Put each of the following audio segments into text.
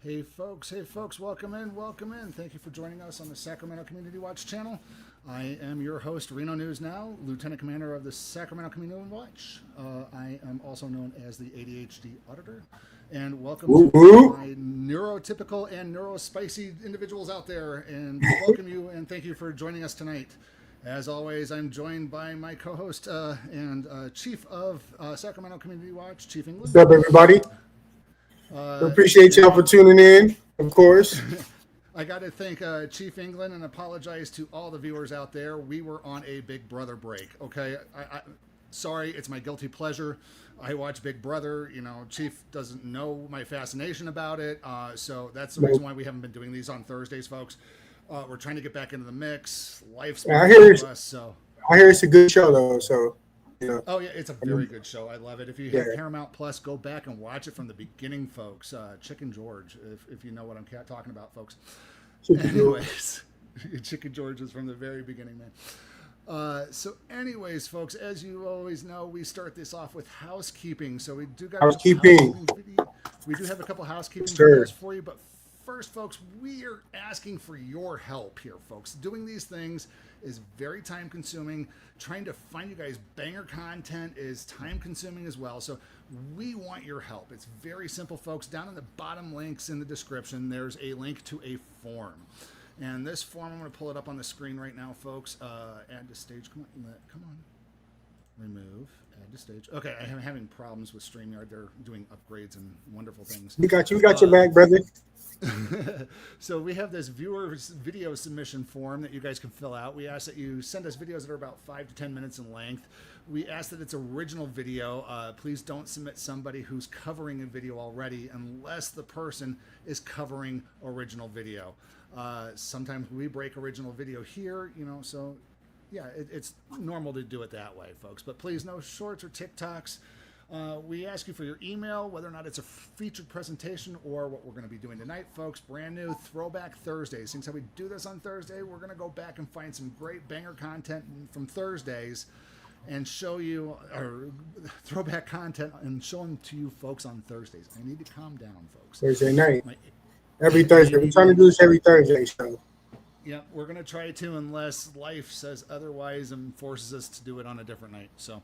Hey folks, welcome in. Thank you for joining us on the Sacramento Community Watch channel. I am your host, Reno News Now, Lieutenant Commander of the Sacramento Community Watch. I am also known as the ADHD Auditor. And welcome to my neurotypical and neurospicy individuals out there. And we welcome you and thank you for joining us tonight. As always, I'm joined by my co-host and Chief of Sacramento Community Watch, Chief England. What's up, everybody? We appreciate y'all for tuning in, of course. I got to thank Chief England and apologize to all the viewers out there. We were on a Big Brother break, okay? Sorry, it's my guilty pleasure. I watch Big Brother. You know, Chief doesn't know my fascination about it, so that's the reason why we haven't been doing these on Thursdays, folks. We're trying to get back into the mix. Life's been to us, so. I hear it's a good show, though, so. Yeah. Oh, yeah, it's a very good show. I love it. If you have Paramount Plus, go back and watch it from the beginning, folks. Chicken George, if you know what I'm talking about, folks. Anyways, Chicken George is from the very beginning, man. So anyways, folks, as you always know, we start this off with housekeeping. So we do got housekeeping. We do have a couple housekeeping videos for you, but first, folks, we are asking for your help here, folks. Doing these things is very time consuming. Trying to find you guys banger content is time consuming as well. So we want your help. It's very simple, folks. Down in the bottom links in the description, there's a link to a form. And this form, I'm going to pull it up on the screen right now, folks. Add to stage. Come on. Remove. Add to stage. Okay, I am having problems with StreamYard. They're doing upgrades and wonderful things. We got you. We got your back, brother. So we have this viewer's video submission form that you guys can fill out. We ask that you send us videos that are about 5 to 10 minutes in length. We ask that it's original video. Please don't submit somebody who's covering a video already unless the person is covering original video. Sometimes we break original video here, you know, so yeah, it's normal to do it that way, folks. But please, no shorts or TikToks. We ask you for your email, whether or not it's a featured presentation or what we're going to be doing tonight, folks. Brand new Throwback Thursday. Since how we do this on Thursday, we're going to go back and find some great banger content from Thursdays and show you our throwback content and show them to you folks on Thursdays. I need to calm down, folks. Thursday night. Every Thursday. We're trying to do this every Thursday, so. Yeah, we're going to try to unless life says otherwise and forces us to do it on a different night. So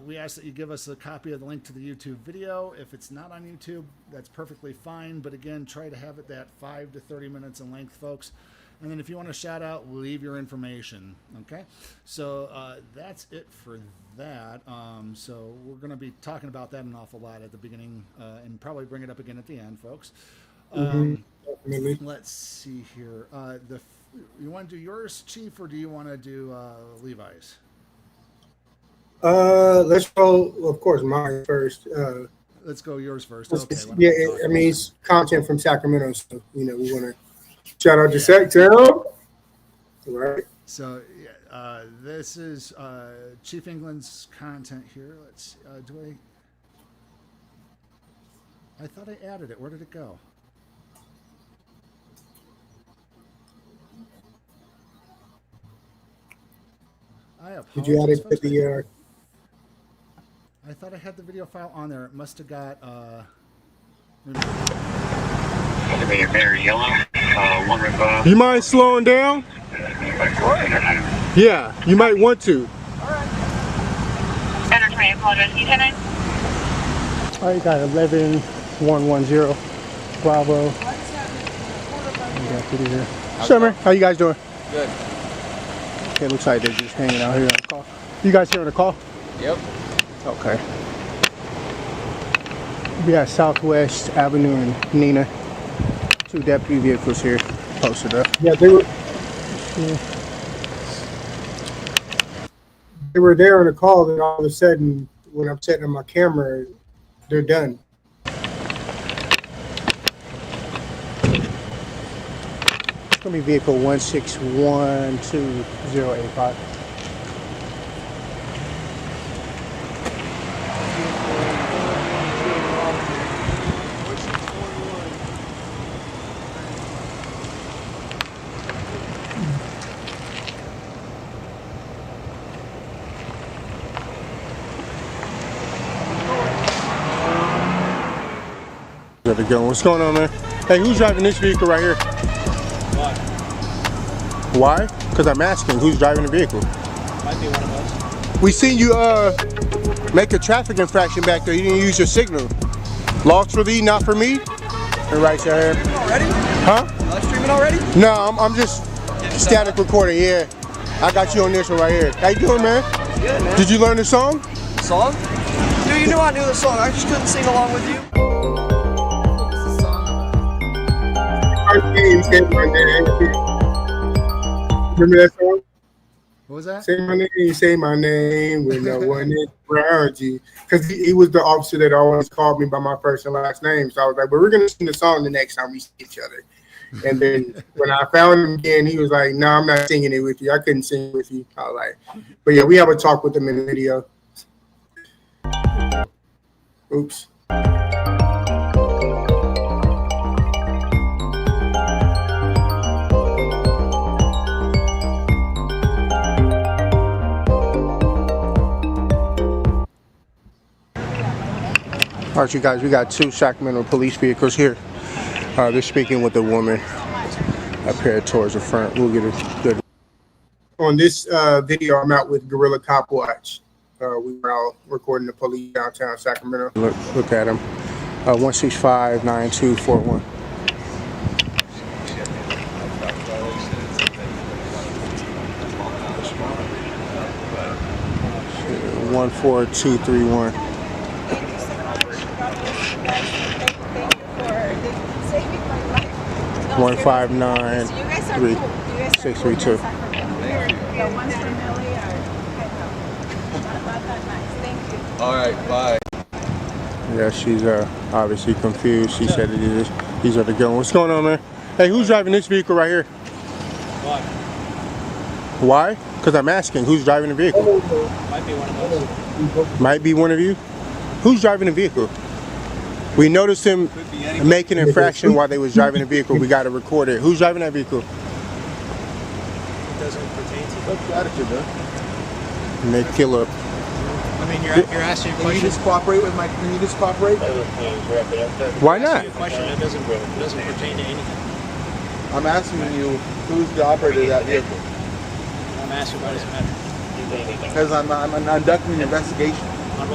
we ask that you give us a copy of the link to the YouTube video. If it's not on YouTube, that's perfectly fine. But again, try to have it that 5 to 30 minutes in length, folks. And then if you want to shout out, leave your information. Okay, so that's it for that. So we're going to be talking about that an awful lot at the beginning and probably bring it up again at the end, folks. Let's see here. You want to do yours, Chief, or do you want to do Levi's? Let's go, of course, mine first. Let's go yours first. Okay. Yeah, I mean, it's content from Sacramento, so, you know, we want to shout out to Sacramento. Right. So, this is Chief England's content here. Let's, I thought I added it. Where did it go? I apologize. Did you add it to the... I thought I had the video file on there. It must have got Very yellow. One rip. You mind slowing down? Yeah, you might want to. Center 20, apologize. Detained. All right, got 11110 Bravo. Summer, how you guys doing? Good. Okay, looks like they're just hanging out here on the call. You guys here on the call? Yep. Okay. We at Southwest Avenue and Nina. 2 deputy vehicles here posted up. Yeah, they were there on the call, then all of a sudden, when I'm setting up my camera, they're done. It's gonna be vehicle 1612085. Better go. What's going on, man? Hey, who's driving this vehicle right here? Why? Why? Because I'm asking, who's driving the vehicle? Might be one of us. We seen you make a traffic infraction back there. You didn't use your signal. Lost for thee, not for me. And right there. Already? Huh? Live streaming already? No, I'm just static recording. Yeah, I got you on this one right here. How you doing, man? Good, man. Did you learn the song? Song? Dude, you knew I knew the song. I just couldn't sing along with you. Remember that song? What was that? Say my name when no one is around you. Because he was the officer that always called me by my first and last name. So I was like, but we're going to sing the song the next time we see each other. And then when I found him again, he was like, no, I'm not singing it with you. I couldn't sing it with you. I was like, but yeah, we have a talk with him in the video. Oops. All right, you guys, we got 2 Sacramento police vehicles here. They're speaking with a woman up here towards the front. We'll get a good. On this video, I'm out with Gorilla Cop Watch. We were out recording the police downtown Sacramento. Look at him. 165-9241. One 4231. One 593-632. All right, bye. Yeah, she's obviously confused. She said these are the good ones. What's going on, man? Hey, who's driving this vehicle right here? Why? Why? Because I'm asking, who's driving the vehicle? Might be one of us. Might be one of you? Who's driving the vehicle? We noticed him making an infraction while they was driving the vehicle. We got to record it. Who's driving that vehicle? It doesn't pertain to you. What's the attitude, man? And they kill up. I mean, you're asking a Can you question. just cooperate with my? Can you just cooperate? Why You're not? asking a question that doesn't pertain to anything. I'm asking you, who's the operator of that vehicle? I'm asking why does it matter? Because I'm conducting an investigation. On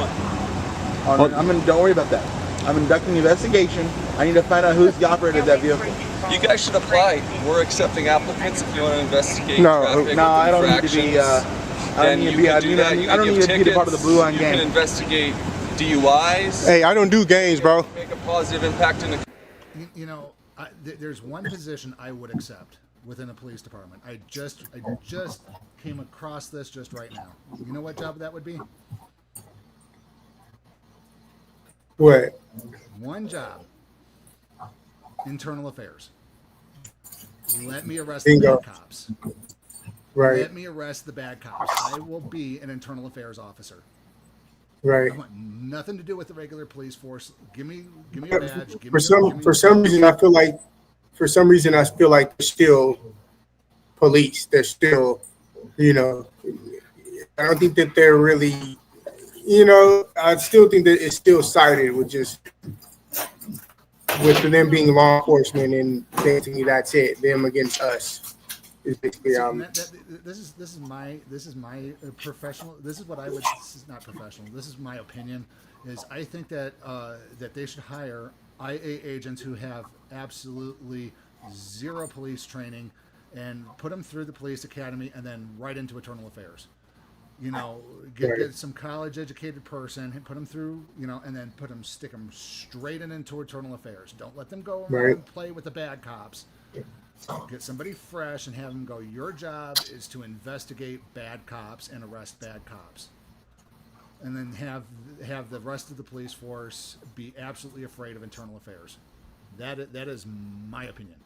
what? Don't worry about that. I'm conducting an investigation. I need to find out who's the operator of that vehicle. You guys should apply. We're accepting applicants if you want to investigate traffic. No, I don't need to be. infractions. I don't need to be. I don't need to be a part of the Blue Line You gang. can investigate DUIs. Hey, I don't do games, bro. Make a positive impact in the. You know, there's one position I would accept within a police department. I just came across this just right now. You know what job that would be? What? One job. Internal affairs. Let me arrest the Bingo. bad cops. Right. Let me arrest the bad cops. I will be an internal affairs officer. Right. I want nothing to do with the regular police force. Give me a badge. For some reason, I feel like they're still police. They're still, I don't think that they're really, I still think that it's still sided with them being law enforcement and basically that's it. Them against us is basically this is my professional. This is what I would. This is not professional. This is my opinion. Is I think that that they should hire IA agents who have absolutely zero police training and put them through the police academy and then right into internal affairs. Get some college educated person, put them through, and then stick them straight into internal affairs. Don't let them go around and play with the bad cops. Get somebody fresh and have them go, your job is to investigate bad cops and arrest bad cops. And then have the rest of the police force be absolutely afraid of internal affairs. That is my opinion.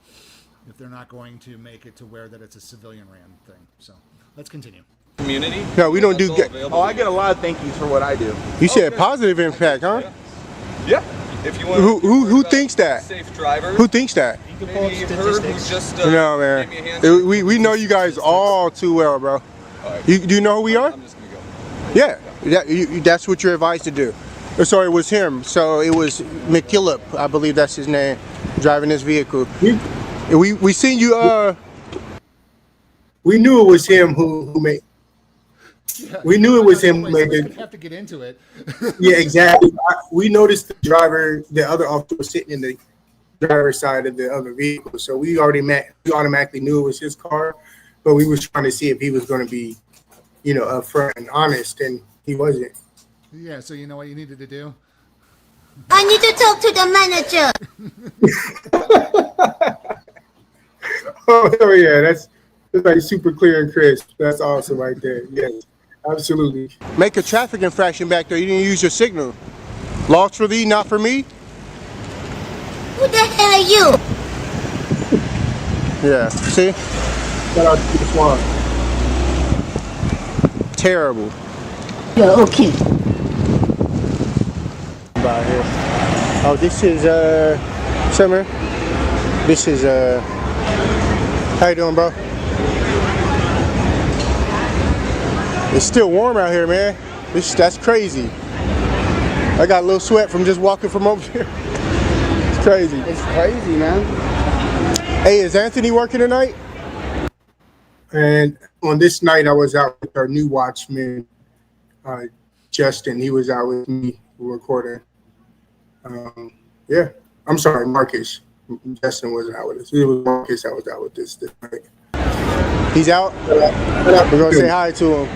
If they're not going to make it to where that it's a civilian ran thing. So let's continue. Community. No, we don't do. Oh, I get a lot of thank yous for what I do. You said positive impact, huh? Yeah. If you want. Who thinks that? Safe drivers. Who thinks that? Maybe you've heard who's just. No, man. gave me a handshake. We know you guys all too well, bro. All right. Do you know who we are? I'm just gonna go. Yeah. That's what you're advised to do. So it was him. So it was McKillop, I believe that's his name, driving this vehicle. We seen you. We knew it was him who made. Yeah, We knew it was him who made we it. have to get into it. Yeah, exactly. We noticed the driver, the other officer was sitting in the driver's side of the other vehicle, so we automatically knew it was his car, but we was trying to see if he was going to be, upfront and honest, and he wasn't. Yeah, so you know what you needed to do? I need to talk to the manager. Oh yeah, that's like super clear and crisp. That's awesome right there. Yes, absolutely. Make a traffic infraction back there. You didn't use your signal. Lost for thee, not for me. Who the hell are you? Yeah. See? Shout out to the Swan. Terrible. You're okay. About here. Oh, this is Summer. This is how you doing, bro? It's still warm out here, man. That's crazy. I got a little sweat from just walking from over here. It's crazy. It's crazy, man. Hey, is Anthony working tonight? And on this night, I was out with our new watchman, Justin. He was out with me recording. Yeah, I'm sorry, Marcus. Justin wasn't out with us. It was Marcus that was out with us this night. He's out. We're gonna say hi to him.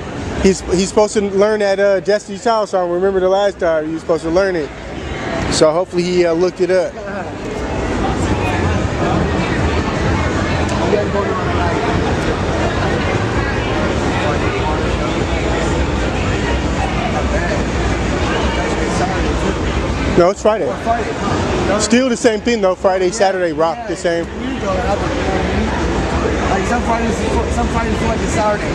He's supposed to learn that Destiny's Child song. Remember the last time he was supposed to learn it. So hopefully he looked it up. No, it's Friday. Still the same thing though. Friday, Saturday, rock the same. Like some Fridays feel like a Saturday.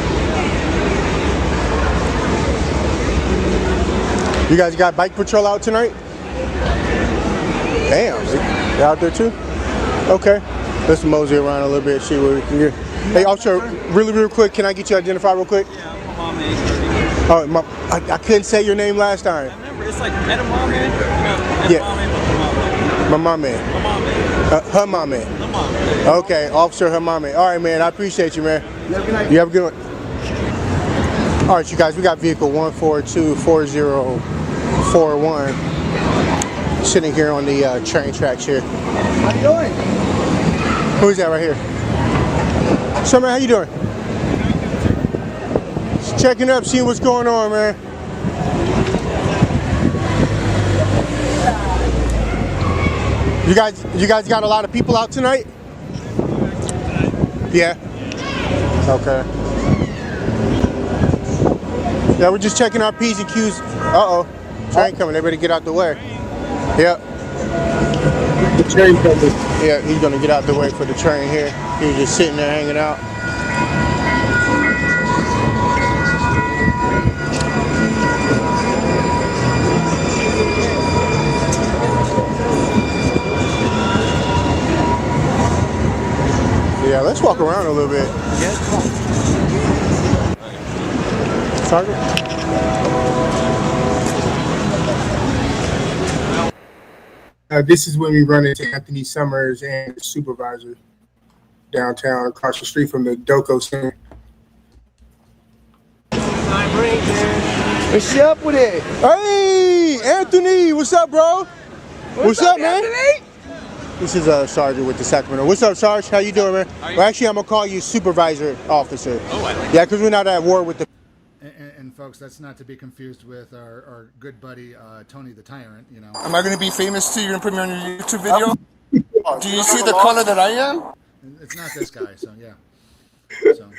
You guys got bike patrol out tonight? Damn, they out there too? Okay. Let's mosey around a little bit, see what we can get. Hey, officer, really real quick, can I get you identified real quick? Yeah, my mom is. Oh, I couldn't say your name last time. Remember, it's like edamame. Yeah. My mom, man. Her mom, man. Okay, Officer Hamame. All right, man. I appreciate you, man. You have a good one. All right, you guys. We got vehicle 1424041 sitting here on the train tracks here. How you doing? Who's that right here? So, man, how you doing? Just checking up, seeing what's going on, man. You guys got a lot of people out tonight? Yeah. Okay. Yeah, we're just checking our P's and Q's. Uh-oh. Train coming. They better get out the way. Yep. The train coming. Yeah, he's gonna get out the way for the train here. He was just sitting there hanging out. Yeah, let's walk around a little bit. Sergeant? This is when we run into Anthony Summers and the supervisor downtown across the street from the Doco Center. What's up with it? Hey, Anthony, what's up, bro? What's up, man? Anthony? This is Sergeant with the Sacramento. What's up, Sarge? How you doing, man? Well, actually, I'm gonna call you supervisor officer. Oh, I like. Yeah, because we're not at war with the. And folks, that's not to be confused with our good buddy Tony the Tyrant. You know. Am I going to be famous too? You're going to put me on your YouTube video? Do you see the color that I am? It's not this guy, so yeah. So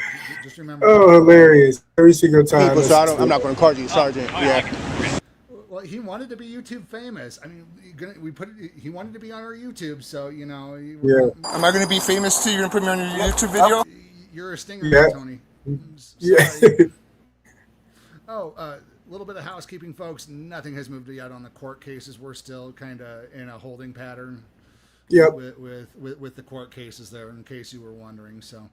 just remember. Oh, hilarious! Every single time. People, so I'm not going to call you Sergeant. Yeah. Well, he wanted to be YouTube famous. I mean, he wanted to be on our YouTube, so you know. Yeah. Am I going to be famous too? You're going to put me on your YouTube video? You're a stinger, Yeah. Tony. Yeah. Oh, a little bit of housekeeping, folks. Nothing has moved yet on the court cases. We're still kind of in a holding pattern. Yep. With the court cases there, in case you were wondering. So,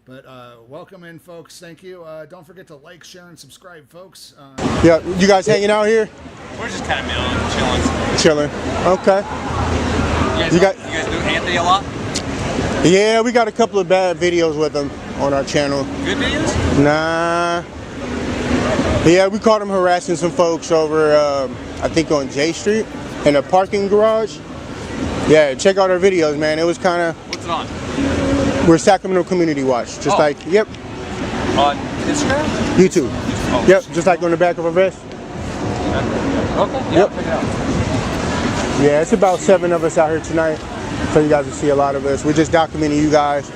But welcome in, folks. Thank you. Don't forget to like, share, and subscribe, folks. Yeah, you guys hanging out here? We're just kind of milling, Chilling. chilling. Okay. You guys do Anthony a lot? Yeah, we got a couple of bad videos with him on our channel. Good videos? Nah. Yeah, we caught him harassing some folks over, I think on J Street in a parking garage. Yeah, check out our videos, man. It was kind of... What's it on? We're Sacramento Community Watch. Just like, yep. On Instagram? YouTube. Oh. Yep, just like on the back of a vest. Okay, yeah, Yep. check it out. Yeah, it's about 7 of us out here tonight. So you guys will see a lot of us. We're just documenting you guys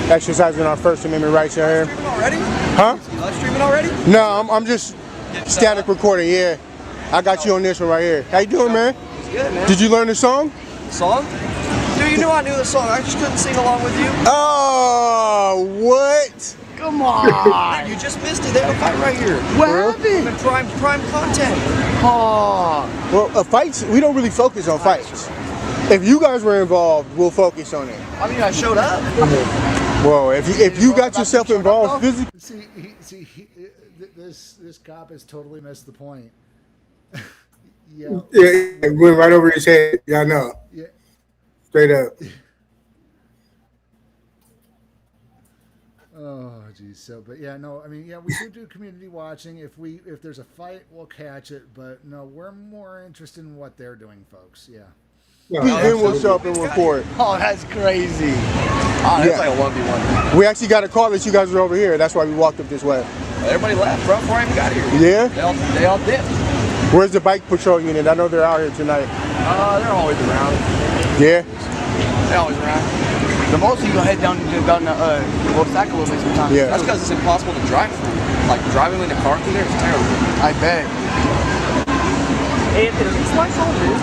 exercising our First Amendment rights out here. Streaming already? Huh? You live streaming already? No, I'm just static recording, yeah. I got you on this one right here. How you doing, man? It's good, man. Did you learn the song? Song? Dude, you knew I knew the song. I just couldn't sing along with you. Oh, what? Come on. You just missed it. They have a fight right here. What happened? I'm in prime content. Oh. Well, fights, we don't really focus on fights. If you guys were involved, we'll focus on it. I mean, I showed up. Well, if you got yourself involved physically. This cop has totally missed the point. Yeah, it went right over his head. Yeah, I know. Yeah. Straight up. Oh, geez. So, but yeah, no. I mean, yeah, we do community watching. If there's a fight, we'll catch it. But no, we're more interested in what they're doing, folks. Yeah. Then we'll show up and report. Oh, that's crazy. Oh, that's like a 1v1. We actually got a call that you guys were over here. That's why we walked up this way. Everybody left, bro, before I even got here. Yeah? They all dipped. Where's the bike patrol unit? I know they're out here tonight. They're always around. Yeah? They're always around. The most you go head down to Sac a little bit sometimes. Yeah. That's because it's impossible to drive through. Like driving in a car through there is terrible. I bet. Anthony, these lights all new?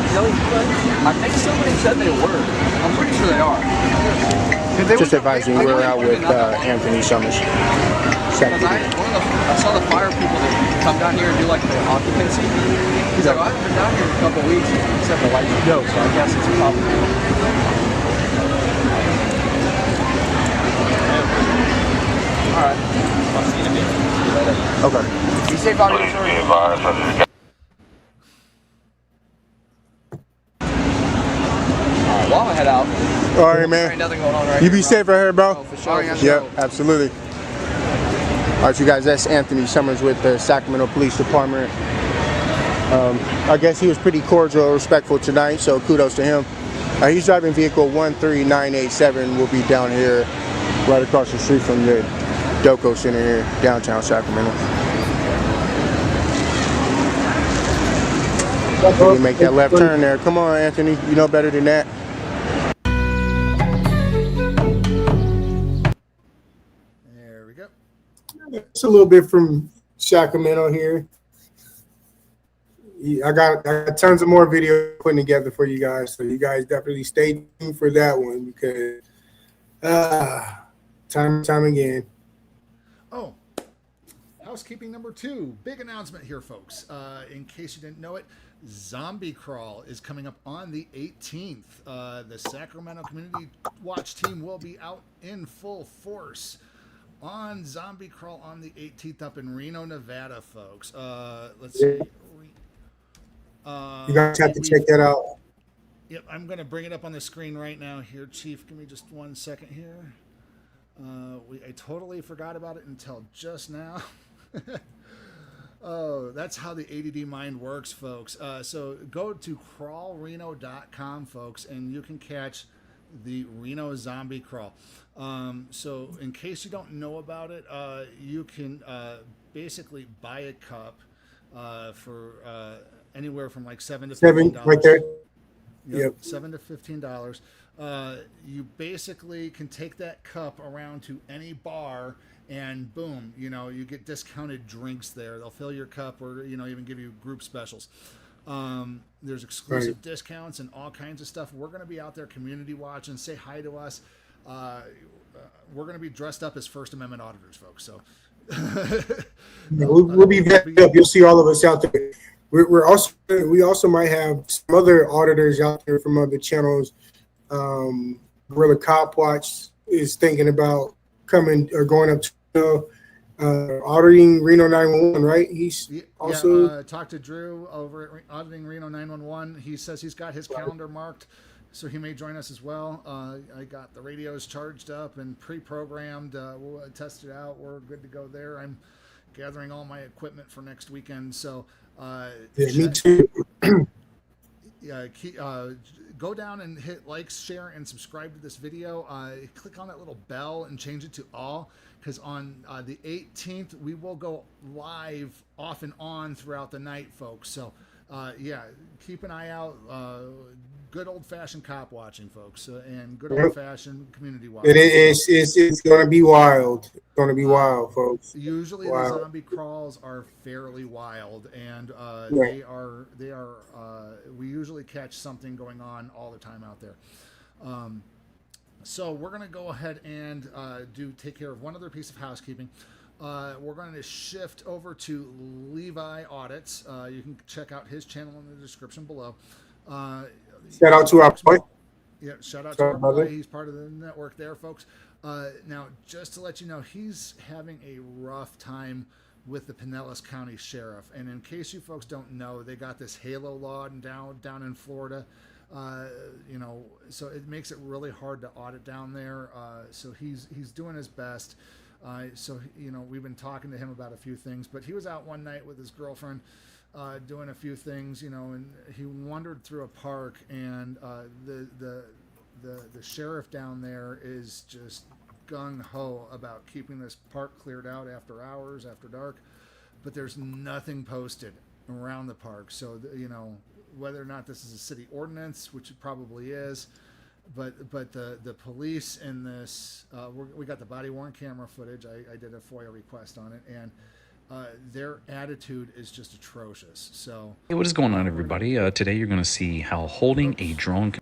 I think somebody said they were. I'm pretty sure they are. Just advising, we're out with Anthony Summers. Because I saw the fire people that come down here and do like the occupancy. He's like, I haven't been down here in a couple of weeks except the lights are dope, so I guess it's probably. Alright. I'll see you in a bit. See you later. Okay. Be safe out here, sir. Alright, well, I'm gonna head out. All right, man. Ain't nothing going on right You here, be safe out here, bro. Oh, for sure. Yep, absolutely. All right, you guys, that's Anthony Summers with the Sacramento Police Department. I guess he was pretty cordial, respectful tonight, so kudos to him. He's driving vehicle 13987. We'll be down here right across the street from the Doco Center here, downtown Sacramento. You make that left turn there. Come on, Anthony. You know better than that. There we go. It's a little bit from Sacramento here. I got tons of more videos putting together for you guys, so you guys definitely stay tuned for that one because time and time again. Oh, housekeeping number 2. Big announcement here, folks. In case you didn't know it, Zombie Crawl is coming up on the 18th. The Sacramento Community Watch Team will be out in full force on Zombie Crawl on the 18th up in Reno, Nevada, folks. Let's see. You guys have to check that out. Yep, I'm going to bring it up on the screen right now here, Chief. Give me just 1 second here. I totally forgot about it until just now. Oh, that's how the ADD mind works, folks. So go to crawlreno.com, folks, and you can catch the Reno Zombie Crawl. So in case you don't know about it, you can basically buy a cup for anywhere from like $7 to $15. Right there. Yep. $7 to $15. You basically can take that cup around to any bar and boom, you get discounted drinks there. They'll fill your cup or, even give you group specials. There's exclusive discounts and all kinds of stuff. We're going to be out there community watching. Say hi to us. We're going to be dressed up as First Amendment auditors, folks. So we'll be back up. You'll see all of us out there. We also might have some other auditors out there from other channels. Gorilla Cop Watch is thinking about coming or going up to auditing Reno 911, right? He's also talked to Drew over at Auditing Reno 911. He says he's got his calendar marked, so he may join us as well. I got the radios charged up and pre-programmed. We'll test it out. We're good to go there. I'm gathering all my equipment for next weekend. So me too. Go down and hit like, share, and subscribe to this video. Click on that little bell and change it to all, because on the 18th we will go live off and on throughout the night, folks. So keep an eye out. Good old-fashioned cop watching, folks, and good old-fashioned community watching. It's going to be wild. It's going to be wild, folks. Usually the zombie crawls are fairly wild, and they are. We usually catch something going on all the time out there. So we're going to go ahead and take care of one other piece of housekeeping. We're going to shift over to Levi Audits. You can check out his channel in the description below. Shout out to our boy. Yeah, shout out to our boy. He's part of the network there, folks. Now, just to let you know, he's having a rough time with the Pinellas County Sheriff. And in case you folks don't know, they got this HALO law down in Florida. So it makes it really hard to audit down there. So he's doing his best. We've been talking to him about a few things, but he was out one night with his girlfriend doing a few things, and he wandered through a park, and the sheriff down there is just gung-ho about keeping this park cleared out after hours, after dark, but there's nothing posted around the park. So, whether or not this is a city ordinance, which it probably is, but the police in this, we got the body-worn camera footage. I did a FOIA request on it, and their attitude is just atrocious. So, hey, what is going on, everybody? Today you're going to see how holding a drone.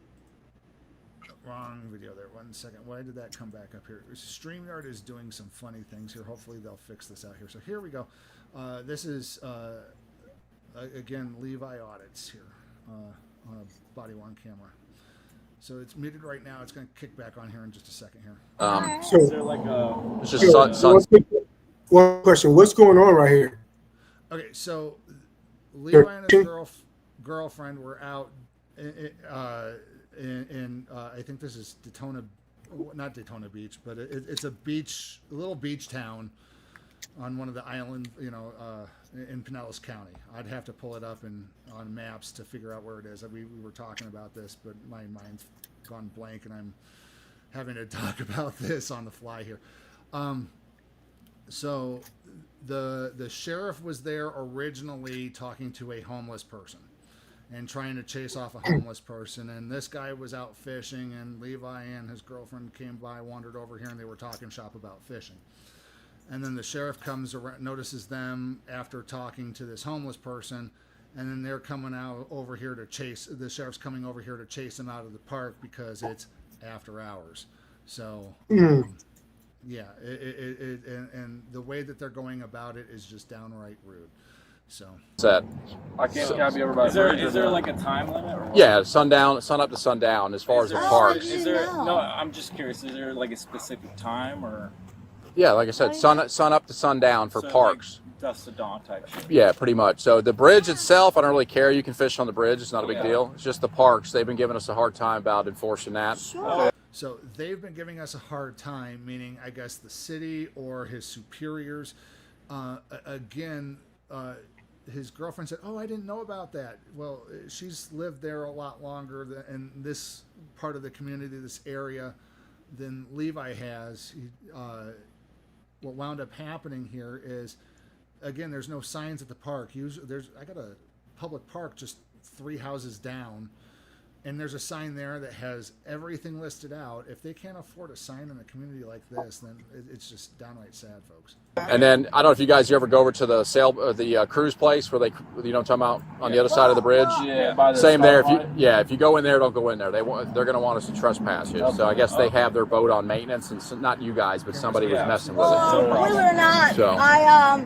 Wrong video there. 1 second. Why did that come back up here? StreamYard is doing some funny things here. Hopefully they'll fix this out here. So here we go. This is again Levi Audits here on a body-worn camera. So it's muted right now. It's going to kick back on here in just a second here. Is there like one question? What's going on right here? Okay, so Levi and his girlfriend were out in I think this is not Daytona Beach, but it's a little beach town on one of the islands, in Pinellas County. I'd have to pull it up on maps to figure out where it is. We were talking about this, but my mind's gone blank, and I'm having to talk about this on the fly here. So the sheriff was there originally talking to a homeless person and trying to chase off a homeless person, and this guy was out fishing, and Levi and his girlfriend came by, wandered over here, and they were talking shop about fishing. And then the sheriff comes around, notices them after talking to this homeless person, and then they're coming out over here to chase. The sheriff's coming over here to chase him out of the park because it's after hours. So, yeah, and the way that they're going about it is just downright rude. So set. I can't be over by. Is there like a time limit? Or what? Yeah, sun up to sundown as far as the parks. Is there? No, I'm just curious. Is there like a specific time or? Yeah, like I said, sun up to sundown for parks. Like dusk to dawn type shit. Yeah, pretty much. So the bridge itself, I don't really care. You can fish on the bridge. It's not a big deal. It's just the parks. They've been giving us a hard time about enforcing that. Sure. So they've been giving us a hard time, meaning I guess the city or his superiors. His girlfriend said, "Oh, I didn't know about that." Well, she's lived there a lot longer in this part of the community, this area, than Levi has. What wound up happening here is, again, there's no signs at the park. I got a public park just 3 houses down, and there's a sign there that has everything listed out. If they can't afford a sign in a community like this, then it's just downright sad, folks. And then I don't know if you guys ever go over to the cruise place where they, you know what I'm talking about, on the other side of the bridge. Yeah. Same there. If you go in there, don't go in there. They're going to want us to trespass you. So I guess they have their boat on maintenance, and not you guys, but somebody was messing with it. Believe it or not, So. I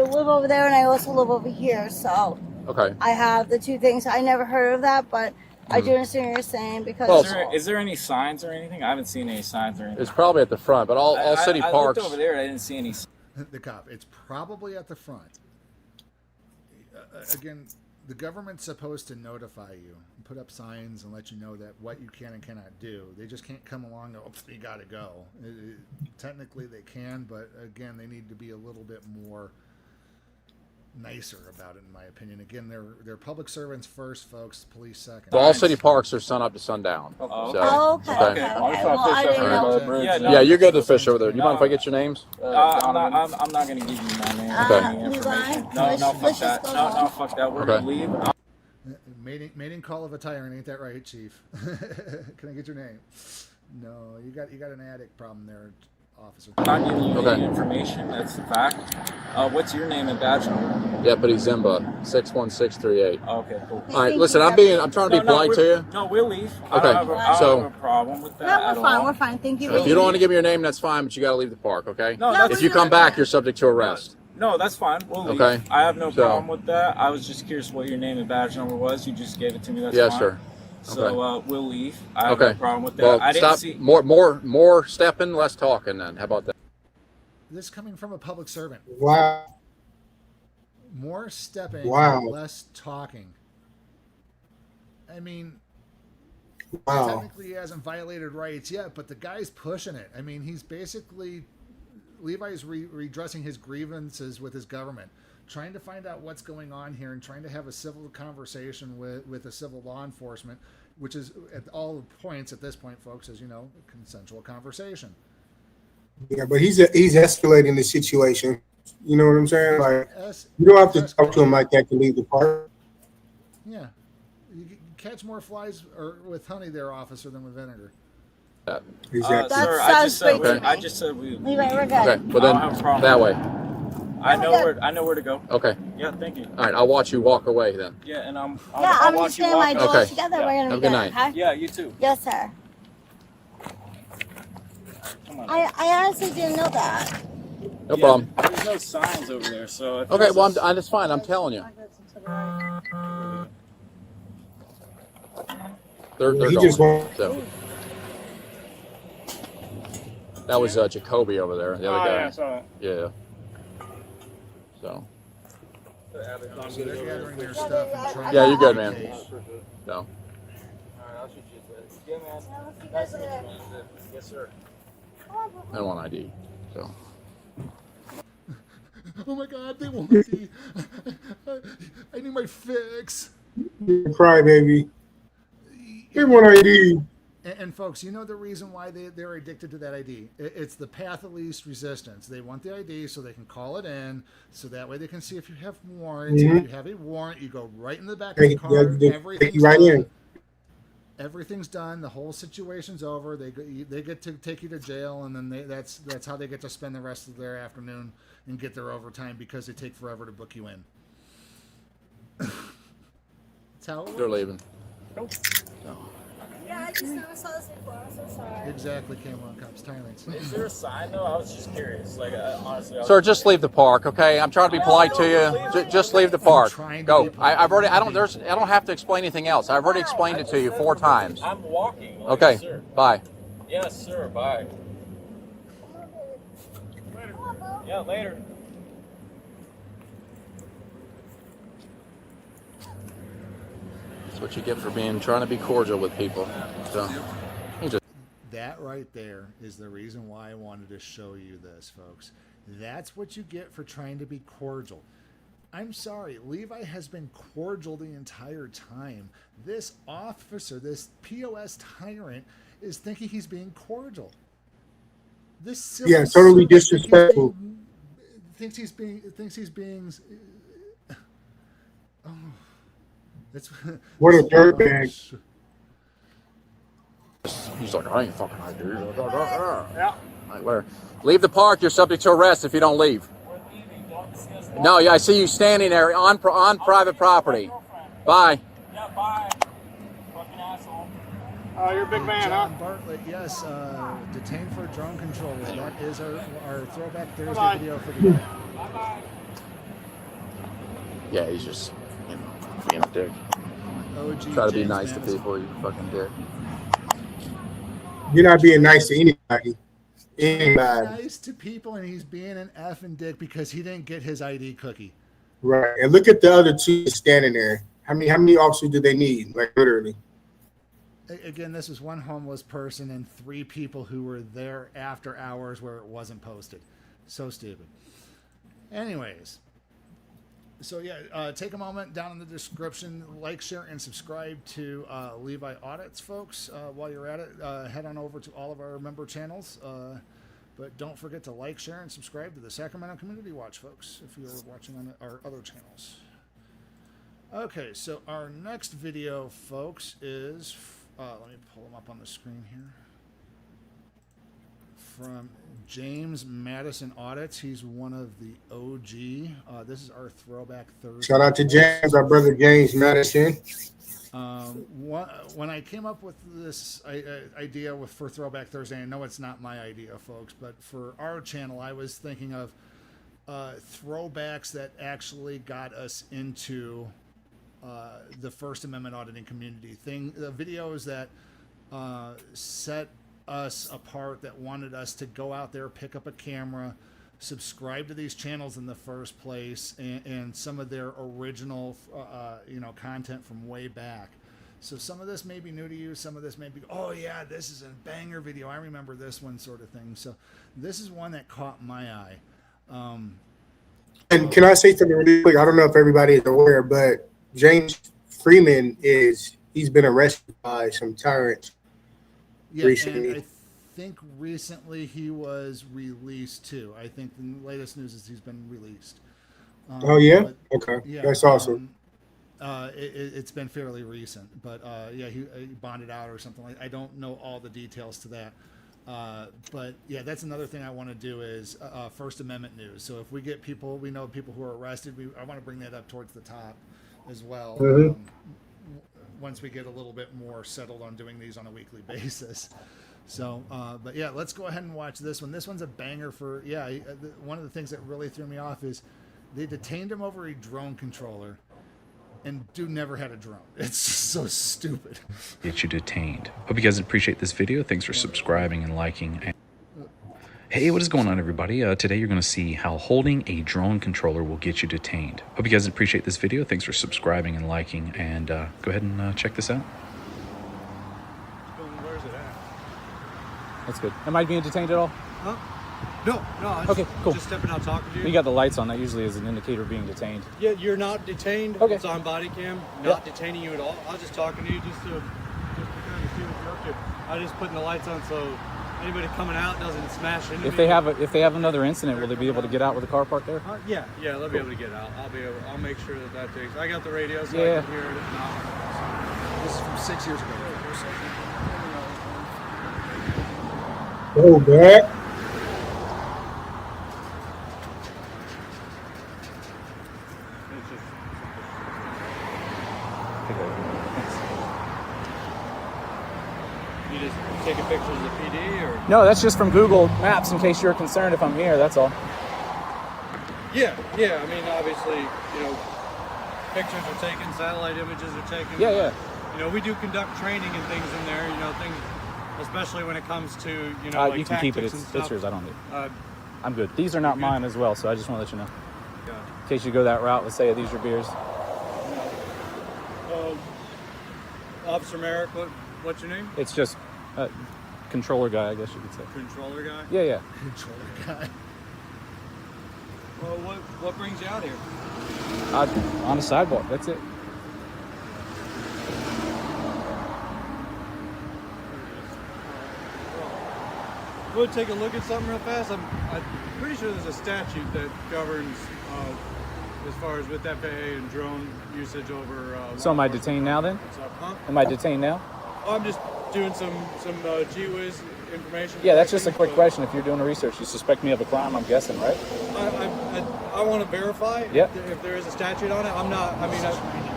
live over there and I also live over here, so Okay. I have the two things. I never heard of that, but I do understand what you're saying because. Well, Is there any signs or anything? I haven't seen any signs or anything. It's probably at the front, but all city I parks. looked over there. I didn't see any. The cop. It's probably at the front. Again, the government's supposed to notify you, and put up signs, and let you know that what you can and cannot do. They just can't come along and go, "Oh, you got to go." Technically, they can, but again, they need to be a little bit more nicer about it, in my opinion. Again, they're public servants first, folks. Police second. Well, all city parks are sun up to sundown. Oh, So, okay. Well, I didn't know. Yeah, you're good to fish over there. Do you mind if I get your names? I'm not going to give you my name. Okay. Information. No, fuck that. No, fuck that. We're Okay. going to leave. Mating call of a tyrant, ain't that right, Chief? Can I get your name? No, you got an addict problem there, officer. I'm not giving you any information. That's the fact. What's your name and badge number? Deputy Zimba, 61638. Okay, cool. All right, listen, I'm trying to be polite to you. No, we'll leave. Okay, I don't have so a problem with that. No, at we're fine. all. We're fine. Thank you. if you don't want to give me your name, that's fine, but you got to leave the park, okay? No, that's if you come back, you're subject to arrest. No, that's fine. We'll leave. Okay. I have no So- problem with that. I was just curious what your name and badge number was. You just gave it to me. That's Yes, fine. sir. So we'll leave. I have no problem with that. Well, I didn't stop. see. More stepping, less talking. Then, how about that? This coming from a public servant. Wow. More stepping, Wow. less talking. I mean, Wow. technically he hasn't violated rights yet, but the guy's pushing it. I mean, he's basically, Levi's redressing his grievances with his government, trying to find out what's going on here and trying to have a civil conversation with a civil law enforcement, which is at all points at this point, folks, as you know, a consensual conversation. Yeah, but he's escalating the situation. You know what I'm saying? Like, you don't have to talk to him like that to leave the park. Yeah. You catch more flies with honey there, officer, than with vinegar. Exactly. Sir, I just said we. Levi, we're good. Okay, well I don't have a then, problem. that way. I know where to go. Okay. Yeah, thank you. All right, I'll watch you walk away then. Yeah, and I'll I'm watch just you gonna walk. my door Okay. together. Yeah. We're gonna Have a be good good. night. Okay? Yeah, you too. Yes, sir. Come on. I honestly didn't know that. No problem. There's no signs over there, so. If Okay, this well, is- that's fine. I'm telling you. They're He gone. just won't. So. That was Jacoby over there, the other guy. Yeah, I saw it. Yeah. So. So they're gathering their stuff and trying Yeah, to you're good, man. locate- No. Yes, sir. I don't want ID. So. Oh my God, they want ID. I need my fix. Cry, baby. They want ID. And folks, you know the reason why they're addicted to that ID. It's the path of least resistance. They want the ID so they can call it in, so that way they can see if you have warrants. Mhm. If you have a warrant, you go right in the back of the car. Take you right in. Everything's done. The whole situation's over. They get to take you to jail, and then that's how they get to spend the rest of their afternoon and get their overtime because they take forever to book you in. That's how it They're works. leaving. Nope. No. Yeah, I just never saw this before. I'm so sorry. Exactly, Camelot Cops, tyrants. Is there a sign though? I was just curious. Like honestly. Sir, just leave the park, okay? I'm trying to be polite to you. Just leave the park. Go. I've already. I don't have to explain anything else. I've already explained it to you 4 times. I'm walking. Like, Okay. Sir. Bye. Yes, sir. Bye. Yeah, later. That's what you get for trying to be cordial with people. So. You just. That right there is the reason why I wanted to show you this, folks. That's what you get for trying to be cordial. I'm sorry, Levi has been cordial the entire time. This officer, this POS tyrant, is thinking he's being cordial. This civil Totally servant disrespectful. Thinks he's being. Oh, that's What a dirtbag. He's like, I ain't fucking ID. Yeah. Like, where? Leave the park. You're subject to arrest if you don't leave. No, yeah, I see you standing there on private property. Bye. Yeah, bye. Fucking asshole. Oh, you're a big man, huh? John Bartlett, yes, detained for drone control. That is our Throwback Thursday Bye-bye. video for the day. Yeah, he's just, being a dick. OG Try to be James nice to Madison. people, you fucking dick. You're not being nice to anybody. He's Anybody. nice to people, and he's being an effing dick because he didn't get his ID cookie. Right. And look at the other two standing there. How many officers do they need? Like literally. Again, this was one homeless person and 3 people who were there after hours where it wasn't posted. So stupid. Anyways, so yeah, take a moment down in the description, like, share, and subscribe to Levi Audits, folks. While you're at it, head on over to all of our member channels. But don't forget to like, share, and subscribe to the Sacramento Community Watch, folks, if you're watching on our other channels. Okay, so our next video, folks, is... let me pull them up on the screen here. From James Madison Audits. He's one of the OG. This is our Throwback Thursday. Shout out to James, our brother James Madison. When I came up with this idea for Throwback Thursday, I know it's not my idea, folks, but for our channel, I was thinking of throwbacks that actually got us into the First Amendment auditing community the videos that set us apart, that wanted us to go out there, pick up a camera, subscribe to these channels in the first place, and some of their original content from way back. So some of this may be new to you, some of this may be, oh yeah, this is a banger video, I remember this one, sort of thing. So this is one that caught my eye. And can I say something really quick? I don't know if everybody is aware, but James Freeman he's been arrested by some tyrants recently. And I think recently he was released too. I think the latest news is he's been released. Oh yeah? Okay. Yeah, that's awesome. It's been fairly recent, but yeah, he bonded out or something like. I don't know all the details to that. But yeah, that's another thing I want to do is First Amendment news. So if we get people, we know people who are arrested, I want to bring that up towards the top as well. Once we get a little bit more settled on doing these on a weekly basis. So, but yeah, let's go ahead and watch this one. This one's a banger for, one of the things that really threw me off is they detained him over a drone controller, and dude never had a drone. It's so stupid. Get you detained. Hope you guys appreciate this video. Thanks for subscribing and liking. Hey, what is going on, everybody? Today you're going to see how holding a drone controller will get you detained. Hope you guys appreciate this video. Thanks for subscribing and liking, and go ahead and check this out. Where's it at? That's good. Am I being detained at all? Huh? No. Okay, cool. Just stepping out talking to you. You got the lights on. That usually is an indicator of being detained. Yeah, you're not detained. Okay. It's on body cam. Not detaining you at all. I was just talking to you just to kind of see what you're up to. I just putting the lights on so anybody coming out doesn't smash into If me. they have another incident, will they be able to get out with the car parked there? Yeah, they'll be able to get out. I'll make sure that takes. I got the radio, so Yeah. I can hear it. If not, This is from 6 years ago. Go back. it's just you just taking pictures of the PD or. No, that's just from Google Maps in case you're concerned if I'm here, that's all. Yeah. I mean, obviously, pictures are taken, satellite images are taken. Yeah. We do conduct training and things in there. Things, especially when it comes to you can keep it. It's yours. I don't need it. I'm good. These are not mine as well, so I just want to let you know. In case you go that route, let's say these are beers. Officer Merrick, what's your name? It's just controller guy, I guess you could say. Controller guy? Yeah. Controller guy. Well, what brings you out here? On the sidewalk, that's it. We'll take a look at something real fast. I'm pretty sure there's a statute that governs as far as with FAA and drone usage over. So am I detained now then? Am I detained now? I'm just doing some GWiz information. Yeah, that's just a quick question. If you're doing the research, you suspect me of a crime, I'm guessing, right? I want to verify Yeah. if there is a statute on it. I'm not. I mean,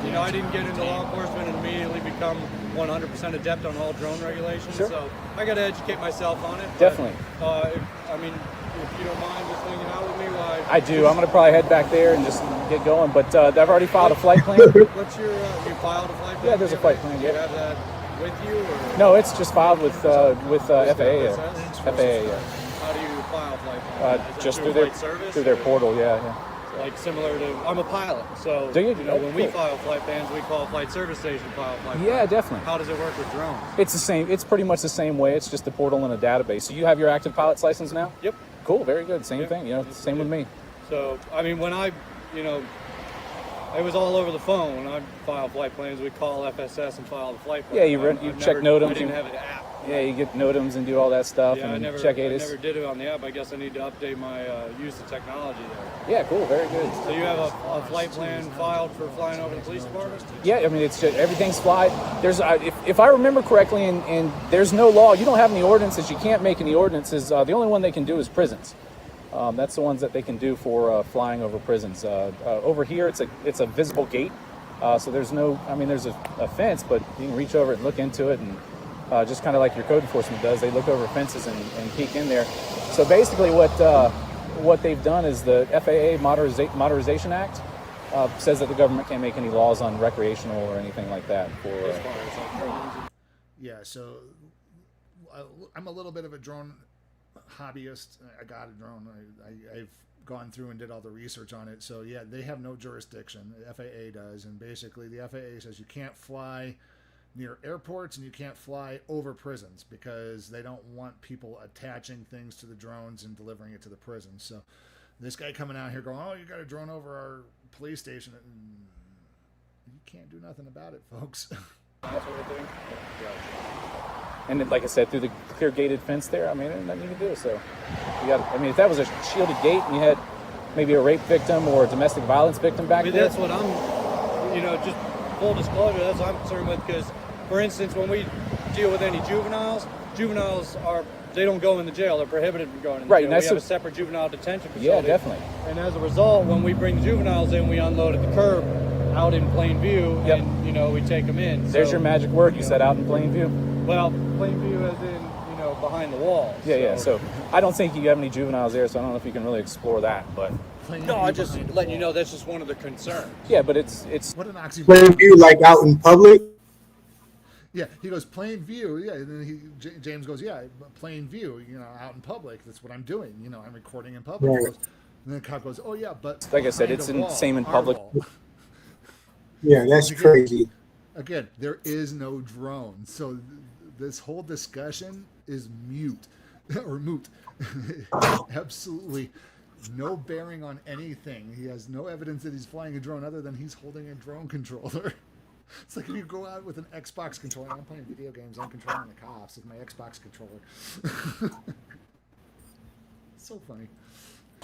You know, I didn't get into law enforcement and immediately become 100% adept on all drone regulations, so I got to educate myself on it. Definitely. I mean, if you don't mind just hanging out with me while I do. I'm going to probably head back there and just get going, but I've already filed a flight plan. What's your, you filed a flight plan? Yeah, there's a flight plan, Do you have that with you? Or? No, it's just filed with FAA. FAA, yeah. How do you file a flight plan? Just through their portal, yeah. Like similar to, I'm a pilot, so Do you? know when we file flight plans, we call flight service station file flight plan. Yeah, definitely. How does it work with drones? It's the same. It's pretty much the same way. It's just a portal and a database. So you have your active pilot's license now? Yep. Cool, very good. Same thing. You know, same with me. So I mean, when I, you know, it was all over the phone. When I file flight plans, we call FSS and file the flight plan. Yeah, you check NOTAMs. I didn't have an app. Yeah, you get NOTAMs and do all that stuff and check ATIS. I never did it on the app. I guess I need to update my use of technology there. Yeah, cool, very good. So you have a flight plan filed for flying over the police department? Yeah, I mean, it's just, everything's fly. There's, if I remember correctly, and there's no law, you don't have any ordinances, you can't make any ordinances. The only one they can do is prisons. That's the ones that they can do for flying over prisons. Over here, it's a visible gate, so there's no, I mean, there's a fence, but you can reach over it and look into it, and just kind of like your code enforcement does, they look over fences and peek in there. So basically what they've done is the FAA Modernization Act says that the government can't make any laws on recreational or anything like that. Yeah, so I'm a little bit of a drone hobbyist. I got a drone. I've gone through and did all the research on it. So yeah, they have no jurisdiction. The FAA does, and basically the FAA says you can't fly near airports and you can't fly over prisons because they don't want people attaching things to the drones and delivering it to the prison. So this guy coming out here going, oh, you got a drone over our police station. You can't do nothing about it, folks. That's what we're doing. And then, like I said, through the clear gated fence there, I mean, there's nothing you can do. So you got, I mean, if that was a shielded gate and you had maybe a rape victim or a domestic violence victim back there. That's what I'm, you know, just full disclosure, that's what I'm concerned with, because, for instance, when we deal with any juveniles they don't go in the jail. They're prohibited from going in the jail. We have a separate juvenile detention facility. Yeah, definitely. And as a result, when we bring juveniles in, we unload at the curb out in plain view, and, you know, we take them in. There's your magic word. You said out in plain view. Well, plain view as in, you know, behind the walls. Yeah. So I don't think you have any juveniles there, so I don't know if you can really explore that, but... No, I just letting you know that's just one of the concerns. Yeah, but it's what an oxymoron. Plain view, like out in public. Yeah, he goes plain view. Yeah, and then James goes, yeah, plain view. You know, out in public. That's what I'm doing. You know, I'm recording in public. Right. And then the cop goes, oh yeah, but like I said, it's the same in public. Yeah, that's crazy. Again, there is no drone, so this whole discussion is mute or moot. Absolutely. No bearing on anything. He has no evidence that he's flying a drone other than he's holding a drone controller. It's like if you go out with an Xbox controller. I'm playing video games. I'm controlling the cops with my Xbox controller. So funny.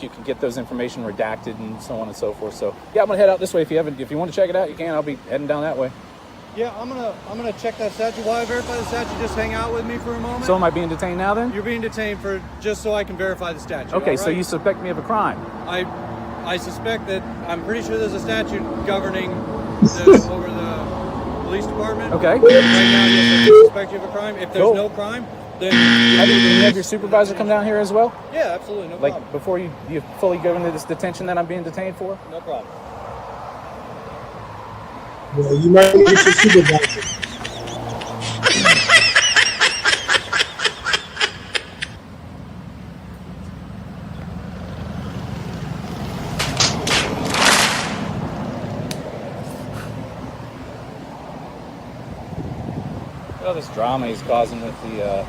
You can get those information redacted and so on and so forth. So yeah, I'm gonna head out this way. If you want to check it out, you can. I'll be heading down that way. Yeah, I'm gonna check that statute. While I verify the statute, just hang out with me for a moment. So am I being detained now then? You're being detained for just so I can verify the statute. Okay, right? so you suspect me of a crime? I suspect that I'm pretty sure there's a statute governing over the police department. Okay. Right now, yes, I do suspect you of a crime. If there's no crime, then you have your supervisor come down here as well? Yeah, absolutely, no problem. Like before you fully go into this detention that I'm being detained for? No problem. Yeah, you might get your supervisor. Well, this drama he's causing with the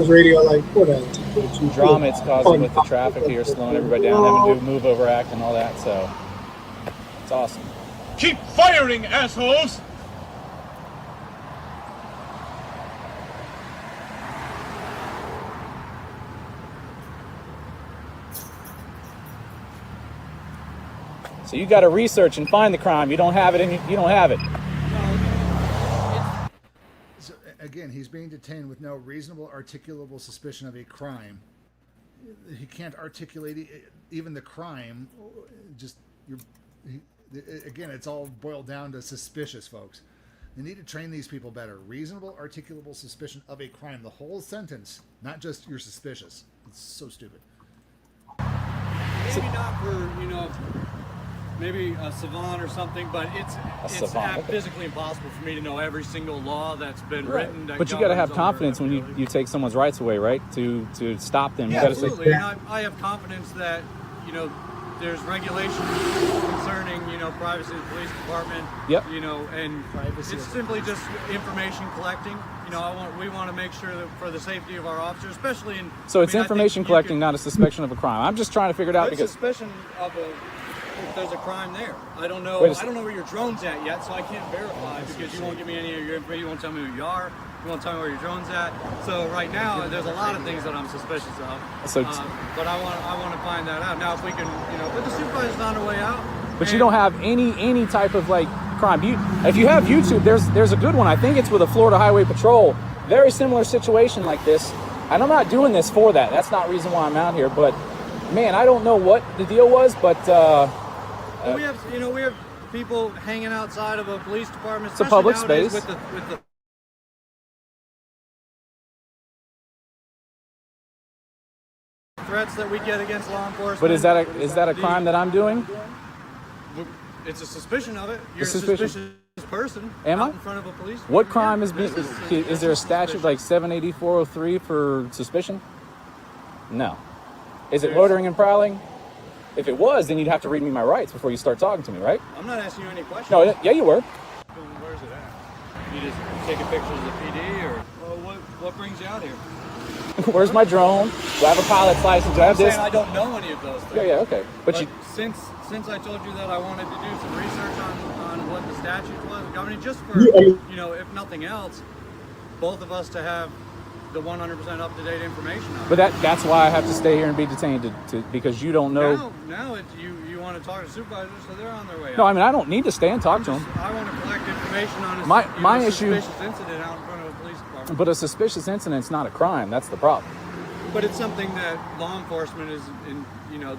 radio, like what drama it's causing with the traffic here, slowing everybody down, having to do move over act and all that. So it's awesome. Keep firing, assholes! So you got to research and find the crime. You don't have it, you don't have it. So again, he's being detained with no reasonable, articulable suspicion of a crime. He can't articulate even the crime. Just Again, it's all boiled down to suspicious, folks. They need to train these people better. Reasonable, articulable suspicion of a crime. The whole sentence, not just you're suspicious. It's so stupid. Maybe not for, maybe a savant or something, but it's physically impossible for me to know every single law that's been written. But you got to have confidence when you take someone's rights away, right? To stop them. Yeah, you gotta absolutely. And I have confidence that, there's regulations concerning, privacy of the police department. Yep. And privacy. It's simply just information collecting. We want to make sure that for the safety of our officers, especially in. So it's information collecting, not a suspicion of a crime. I'm just trying to figure it out because. Suspicion of if there's a crime there. I don't know. I don't know where your drone's at yet, so I can't verify because you won't give me any of your information. You won't tell me who you are. You won't tell me where your drone's at. So right now, there's a lot of things that I'm suspicious of. So, but I want to find that out. Now, if we can, but the supervisor's on her way out. But you don't have any type of crime. If you have YouTube, there's a good one. I think it's with a Florida Highway Patrol. Very similar situation like this. And I'm not doing this for that. That's not the reason why I'm out here. But man, I don't know what the deal was, but we have people hanging outside of a police department. It's a public space with the threats that we get against law enforcement. But is that a crime that I'm doing? It's a suspicion of it. You're a suspicious person. Am I? In front of a police. What crime is there a statute like 780-403 for suspicion? No. Is it loitering and prowling? If it was, then you'd have to read me my rights before you start talking to me, right? I'm not asking you any questions. No, yeah, you were. Where's it at? You just taking pictures of the PD, or what brings you out here? Where's my drone? Do I have a pilot's license? Do I have this? I don't know any of those things. Yeah, okay. But since I told you that I wanted to do some research on what the statute was, I mean, just for if nothing else, both of us to have the 100% up-to-date information on it. But that's why I have to stay here and be detained because you don't know. Now you want to talk to supervisors, so they're on their way out. No, I mean I don't need to stay and talk to them. I want to collect information on my issue. Suspicious incident out in front of a police department. But a suspicious incident's not a crime. That's the problem. But it's something that law enforcement is,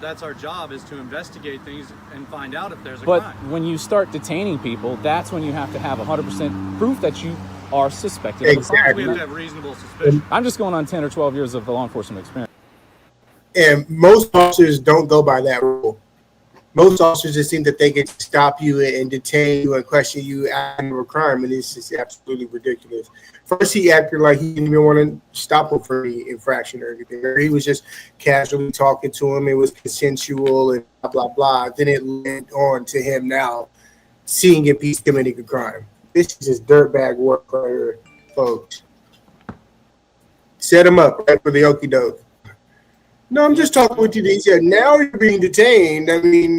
that's our job, is to investigate things and find out if there's a crime. But when you start detaining people, that's when you have to have 100% proof that you are suspected of a crime. We have to have reasonable suspicion. I'm just going on 10 or 12 years of law enforcement experience. And most officers don't go by that rule. Most officers just think that they can stop you and detain you and question you after a crime, and it's just absolutely ridiculous. First, he acted like he didn't even want to stop him for any infraction or anything. He was just casually talking to him. It was consensual and blah, blah, blah. Then it led on to him now seeing if he's committing a crime. This is just dirtbag work right here, folks. Set him up right for the okie doke. No, I'm just talking with you. He said, now you're being detained. I mean,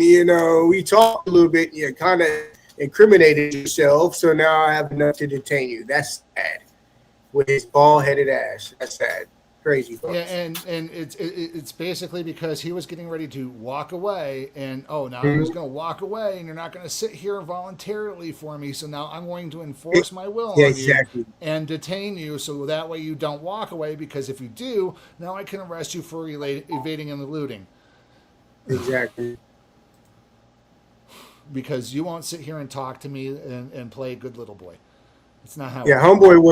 we talked a little bit. You kind of incriminated yourself. So now I have enough to detain you. That's sad. With his bald-headed ass. That's sad. Crazy, folks. Yeah, and it's basically because he was getting ready to walk away, and now he's going to walk away, and you're not going to sit here voluntarily for me. So now I'm going to enforce my will on you and detain you, so that way you don't walk away. Because if you do, now I can arrest you for evading and eluding. Exactly. Because you won't sit here and talk to me and play a good little boy. It's not how. Yeah, homeboy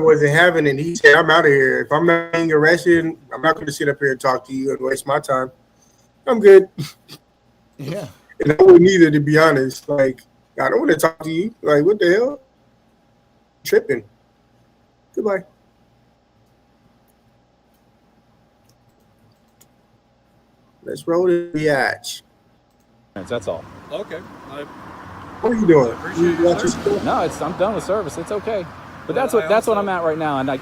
wasn't having it. He said, "I'm out of here. If I'm not being arrested, I'm not going to sit up here and talk to you and waste my time. I'm good." Yeah. And I wouldn't either, to be honest. Like, I don't want to talk to you. Like, what the hell? Tripping. Goodbye. Let's roll the biatch. That's all. Okay. What are you doing? No, I'm done with service. It's okay. But that's what I'm at right now, and But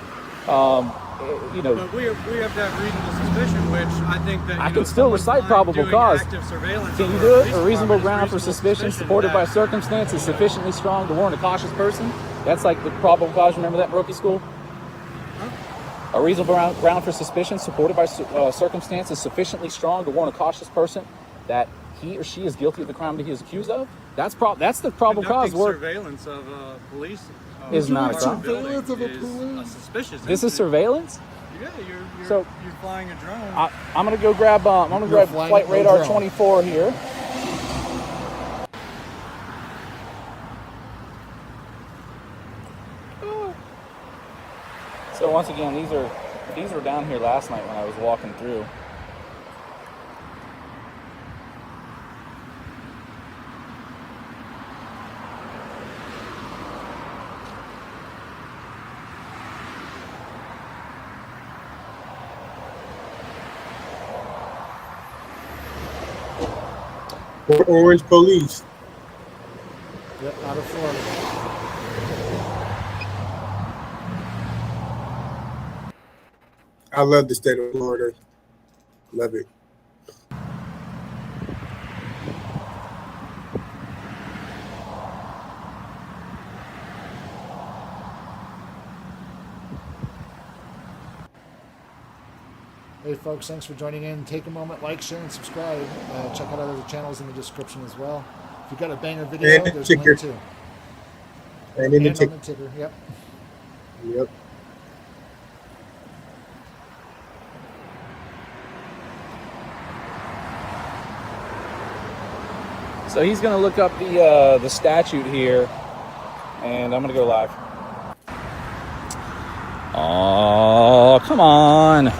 we have to have reasonable suspicion, which I think that I can still recite probable cause. Can you do it? A reasonable ground for suspicion supported by circumstances sufficiently strong to warrant a cautious person. That's like the probable cause. Remember that in rookie school? A reasonable ground for suspicion supported by circumstances sufficiently strong to warrant a cautious person that he or she is guilty of the crime that he is accused of. That's the probable cause word. Surveillance of police is not a crime. Surveillance of a police. Suspicious. This is surveillance. Yeah, you're flying a drone. I'm gonna go grab. Flight Radar 24 here. once again, these were down here last night when I was walking through. Or Orange Police. Yep, out of Florida. I love the state of Florida. Love it. Hey folks, thanks for joining in. Take a moment, like, share, and subscribe. Check out other channels in the description as well. If you've got a banger video, And the there's a ticker. link too. And in the On the ticker, yep. Yep. So he's going to look up the statute here, and I'm going to go live. Oh, come on.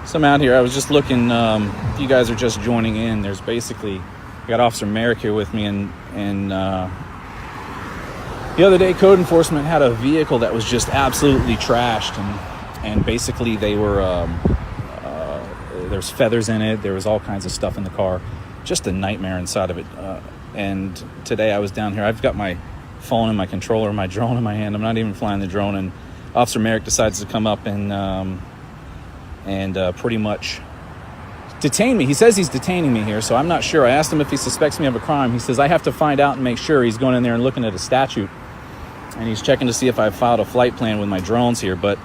So I'm out here. I was just looking. If you guys are just joining in, there's basically, I got Officer Merrick here with me, and the other day, code enforcement had a vehicle that was just absolutely trashed, and basically they were there's feathers in it. There was all kinds of stuff in the car. Just a nightmare inside of it. And today I was down here. I've got my phone and my controller, my drone in my hand. I'm not even flying the drone, and Officer Merrick decides to come up and pretty much detain me. He says he's detaining me here, so I'm not sure. I asked him if he suspects me of a crime. He says I have to find out and make sure. He's going in there and looking at a statute, and he's checking to see if I've filed a flight plan with my drones here. But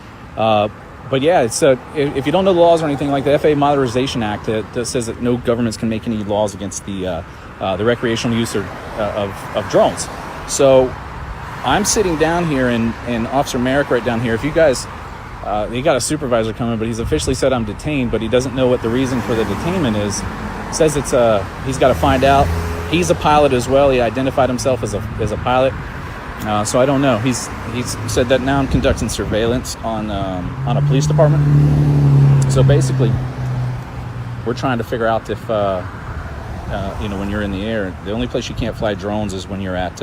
yeah, it's if you don't know the laws or anything like the FAA Modernization Act, that says that no governments can make any laws against the recreational use of drones. So I'm sitting down here, and Officer Merrick right down here. If you guys, he got a supervisor coming, but he's officially said I'm detained, but he doesn't know what the reason for the detainment is. Says it's he's got to find out. He's a pilot as well. He identified himself as a pilot. So I don't know. He's said that now I'm conducting surveillance on a police department. So basically, we're trying to figure out if when you're in the air, the only place you can't fly drones is when you're at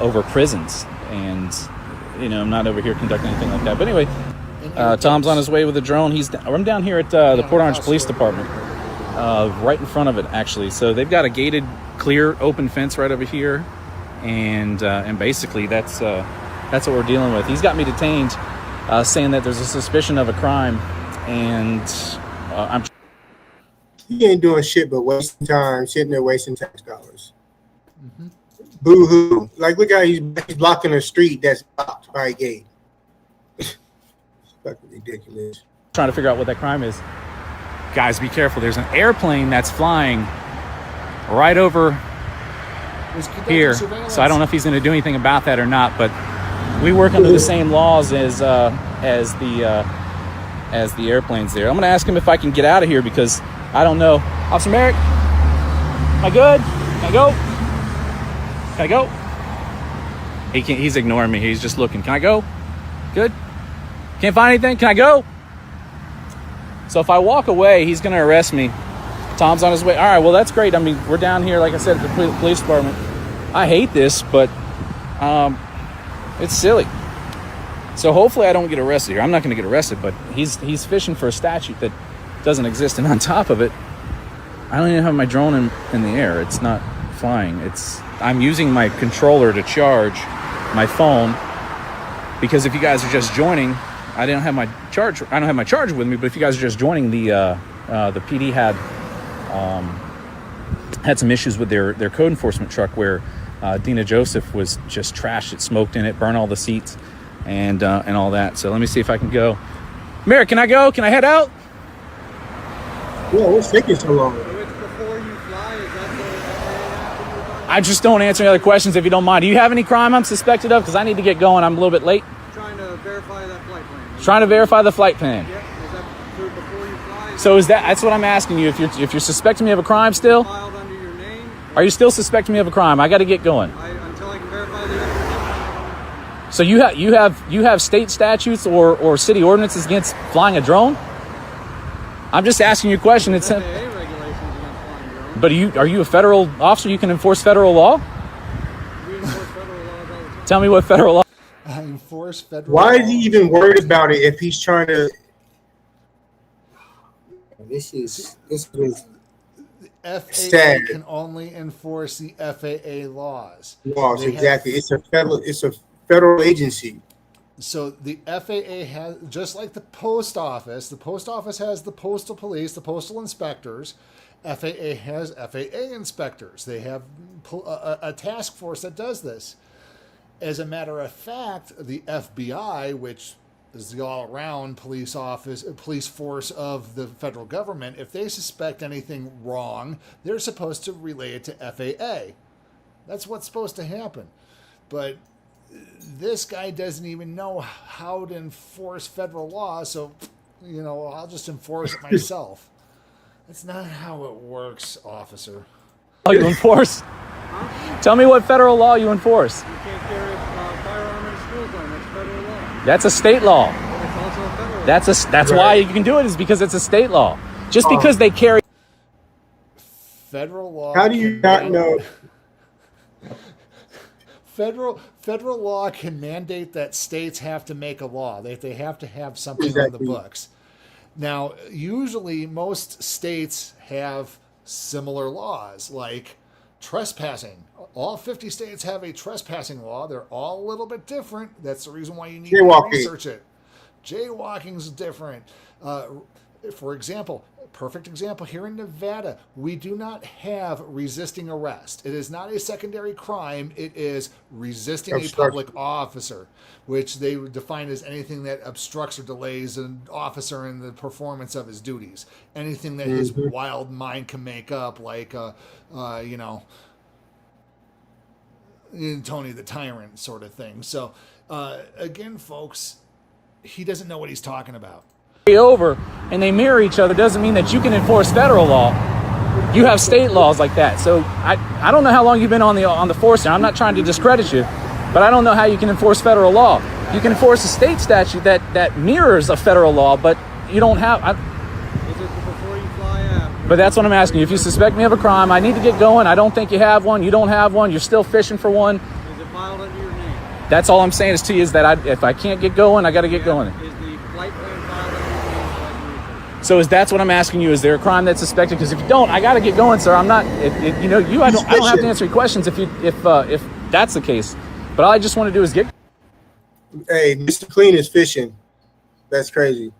over prisons, and I'm not over here conducting anything like that. But anyway, Tom's on his way with a drone. I'm down here at the Port Orange Police Department, right in front of it actually. So they've got a gated, clear, open fence right over here. And basically that's what we're dealing with. He's got me detained, saying that there's a suspicion of a crime, and He ain't doing shit but wasting time, sitting there wasting tax dollars. Mm-hmm. Boo hoo! Like look how he's blocking a street that's blocked by a gate. It's fucking ridiculous. Trying to figure out what that crime is. Guys, be careful. There's an airplane that's flying right over here, so I don't know if he's going to do anything about that or not, but we work under the same laws as the airplanes there. I'm going to ask him if I can get out of here because I don't know. Officer Merrick, am I good? Can I go? Can I go? He's ignoring me. He's just looking. Can I go? Good? Can't find anything? Can I go? So if I walk away, he's going to arrest me. Tom's on his way. All right, well, that's great. I mean, we're down here, like I said, at the police department. I hate this, but it's silly. So hopefully I don't get arrested here. I'm not going to get arrested, but he's fishing for a statute that doesn't exist. And on top of it, I don't even have my drone in the air. It's not flying. I'm using my controller to charge my phone because if you guys are just joining, I don't have my charger with me, but if you guys are just joining, the PD had some issues with their code enforcement truck where Dina Joseph was just trashed. It smoked in it, burned all the seats, and all that. So let me see if I can go. Merrick, can I go? Can I head out? Yeah, what's taking so long? I just don't answer any other questions if you don't mind. Do you have any crime I'm suspected of? Because I need to get going. I'm a little bit late. Trying to verify that flight plan. Trying to verify the flight plan. Yeah, is that before you fly? So that's what I'm asking you. If you're suspecting me of a crime still? Filed under your name, Are you still suspecting me of a crime? I got to get going. Until I can verify the evidence. So you have state statutes or city ordinances against flying a drone? I'm just asking you a question. It's FAA regulations against flying drones. But are you a federal officer? You can enforce federal law? We enforce federal laws all the time. Tell me what federal law. Enforce federal. Why is he even worried about it if he's trying to? This is FAA sad. can only enforce the FAA laws. Laws, They have- exactly. It's a federal agency. So the FAA has, just like the post office has the postal police, the postal inspectors. FAA has FAA inspectors. They have a task force that does this. As a matter of fact, the FBI, which is the all-around police force of the federal government, if they suspect anything wrong, they're supposed to relay it to FAA. That's what's supposed to happen. But this guy doesn't even know how to enforce federal law, so, I'll just enforce it myself. That's not how it works, officer. Oh, you enforce? Tell me what federal law you enforce. You can't carry a firearm in a school zone. That's federal law. That's a state law. It's also a federal law. That's why you can do it, is because it's a state law. Just because they carry Federal law. How do you not know? Federal law can mandate that states have to make a law. They have to have something on the books. Now, usually most states have similar laws, like trespassing. All 50 states have a trespassing law. They're all a little bit different. That's the reason why you need to research it. Jaywalking's different. For example, perfect example here in Nevada, we do not have resisting arrest. It is not a secondary crime. It is resisting a public officer, which they would define as anything that obstructs or delays an officer in the performance of his duties. Anything that his wild mind can make up, like, Tony the Tyrant sort of thing. So, again, folks, he doesn't know what he's talking about. over and they mirror each other doesn't mean that you can enforce federal law. You have state laws like that. So I don't know how long you've been on the force. I'm not trying to discredit you, but I don't know how you can enforce federal law. You can enforce a state statute that mirrors a federal law, but you don't have. Is it before you fly out? But that's what I'm asking you. If you suspect me of a crime, I need to get going. I don't think you have one. You don't have one. You're still fishing for one. Is it filed under your name? That's all I'm saying is to you is that if I can't get going, I got to get going. Is the flight plan filed under your name? So that's what I'm asking you. Is there a crime that's suspected? Because if you don't, I got to get going, sir. I'm not. I don't have to answer your questions if that's the case. But all I just want to do is get. Hey, Mr. Clean is fishing. That's crazy.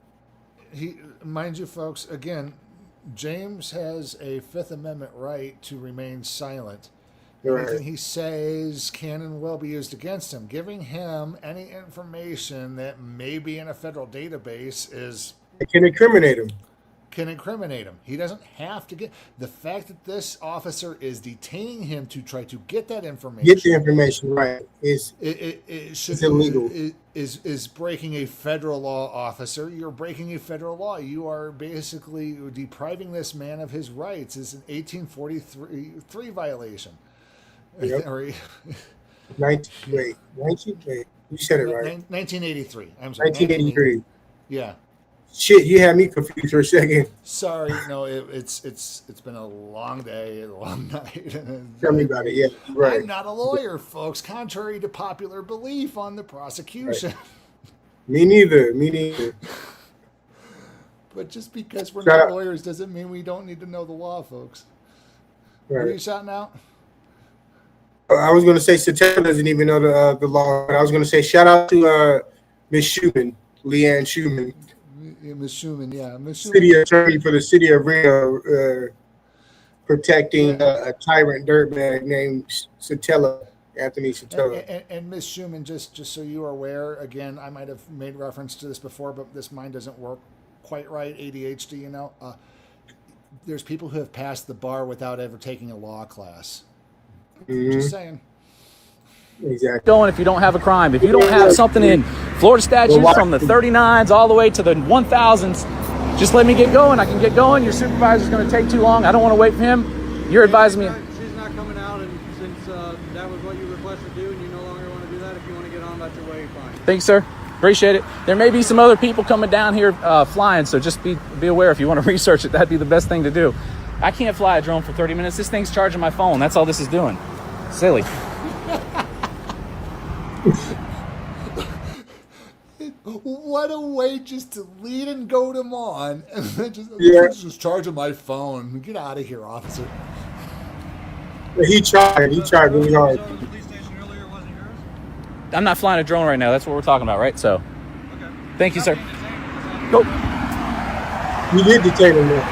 Mind you, folks, again, James has a Fifth Amendment right to remain silent. Everything he says can and will be used against him. Giving him any information that may be in a federal database can incriminate him. He doesn't have to get the fact that this officer is detaining him to try to get that information. Get the information right. It's illegal. Is breaking a federal law, officer. You're breaking a federal law. You are basically depriving this man of his rights. It's an 1843 violation. Yep. 19, you said it right. 1983. I'm sorry. 1983. Yeah. Shit, you had me confused for a second. Sorry, no, it's been a long day, a long night. Tell me about it. Yeah, right. I'm not a lawyer, folks. Contrary to popular belief on the prosecution. Right. Me neither. But just because we're not lawyers doesn't mean we don't need to know the law, folks. Right. What are you shouting out? I was going to say Satella doesn't even know the law. But I was going to say shout out to Miss Schumann, Leanne Schumann. Ms. Schumann, yeah. Ms. Schumann. City attorney for the city of Reno, protecting a tyrant dirtbag named Satella, Anthony Satella. And Ms. Schumann, just so you are aware, again, I might have made reference to this before, but this mind doesn't work quite right, ADHD, There's people who have passed the bar without ever taking a law class. Just saying. Exactly. Going if you don't have a crime. If you don't have something in Florida statutes from the 39s all the way to the 1000s, just let me get going. I can get going. Your supervisor's going to take too long. I don't want to wait for him. You're advising me. She's not coming request are due and you no longer want to do that, if you want to get on about your way, fine. Thanks, sir. Appreciate it. There may be some other people coming down here flying, so just be aware if you want to research it. That'd be the best thing to do. I can't fly a drone for 30 minutes. This thing's charging my phone. That's all this is doing. Silly. What a way just to lead and goad him on. And then just charging my phone. Get out of here, officer. He tried really hard. I'm not flying a drone right now. That's what we're talking about, right? So, thank you, sir. Go. You did detain him there.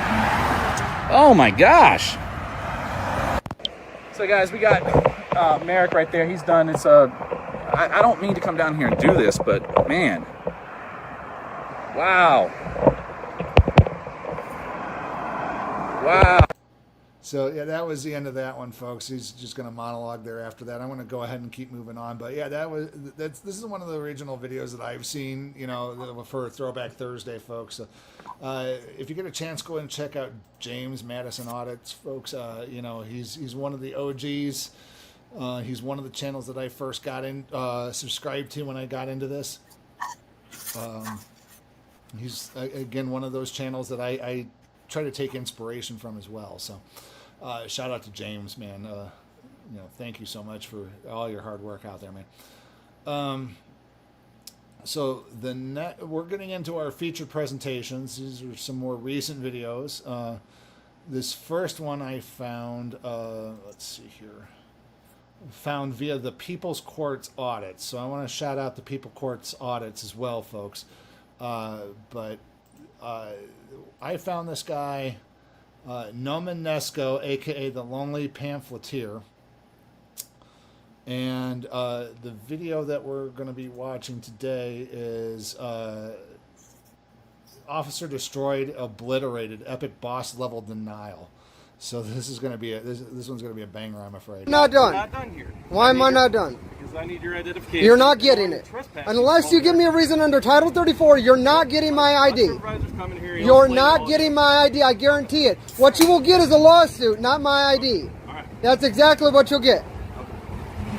Oh my gosh. So guys, we got Merrick right there. He's done. It's I don't mean to come down here and do this, but man. Wow. Wow. So yeah, that was the end of that one, folks. He's just going to monologue there after that. I'm going to go ahead and keep moving on. But yeah, this is one of the original videos that I've seen, you know, for Throwback Thursday, folks. If you get a chance, go and check out James Madison Audits, folks. You know, he's one of the OGs. He's one of the channels that I first got subscribed to when I got into this. He's again one of those channels that I try to take inspiration from as well. So shout out to James, man. You know, thank you so much for all your hard work out there, man. So we're getting into our featured presentations. These are some more recent videos. This first one I found, let's see here, found via the People's Courts Audits. So I want to shout out the People's Courts Audits as well, folks. But I found this guy, Nomanesco, aka the Lonely Pamphleteer. And the video that we're going to be watching today is Officer Destroyed, Obliterated, Epic Boss Level Denial. So this is going to be this one's going to be a banger, I'm afraid. Not done. Not done here. Why am I not done? Because I need your identification. You're not getting it. Unless you give me a reason under Title 34, you're not getting my ID. You're not getting my ID, I guarantee it. What you will get is a lawsuit, not my ID. That's exactly what you'll get.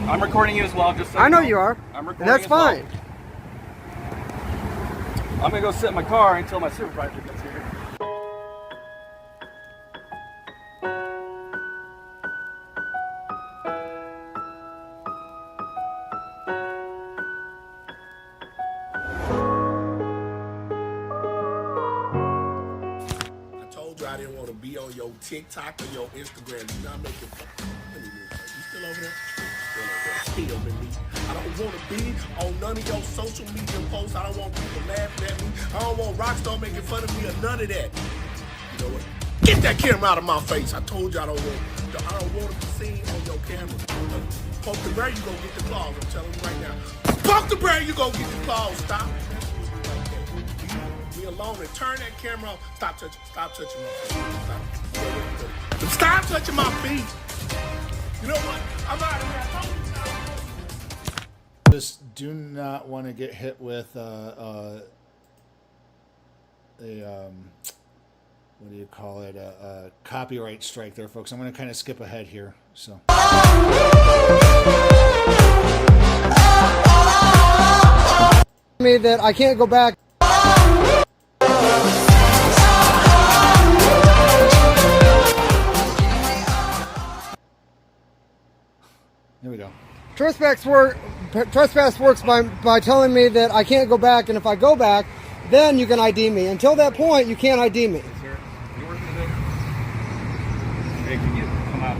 I'm recording you as well. Just so I know you are. I'm recording. That's fine. I'm gonna go sit in my car until my supervisor gets here. I told you I didn't want to be on your TikTok or your Instagram. Do not make it. Let me move. You still over there? Still over there. Me. I don't want to be on none of your social media posts. I don't want people laughing at me. I don't want Rockstar making fun of me or none of that. You know what? Get that camera out of my face. I told you I don't want to be seen on your camera. Poke the bear, you gonna get the claws. I'm telling you right now. Poke the bear, you gonna get the claws. Stop. Leave me alone and turn that camera off. Stop touching my feet. Stop touching my feet. You know what? I'm out of here. Just do not want to get hit with what do you call it, a copyright strike there, folks. I'm going to kind of skip ahead here. So Me that I can't go back. Here we go. Trespass works by telling me that I can't go back, and if I go back, then you can ID me. Until that point, you can't ID me. Sir, you working today? Hey, can you come out?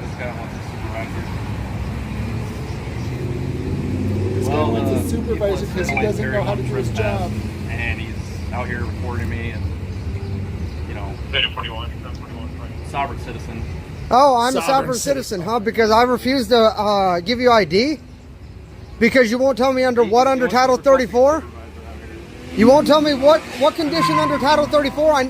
This guy wants to supervise you. This guy wants a supervisor because he doesn't know how to do his job. And he's out here recording me, and you know, 41, sovereign citizen. Oh, I'm a sovereign citizen, huh? Because I refuse to give you ID? Because you won't tell me under what under Title 34? You won't tell me what condition under Title 34?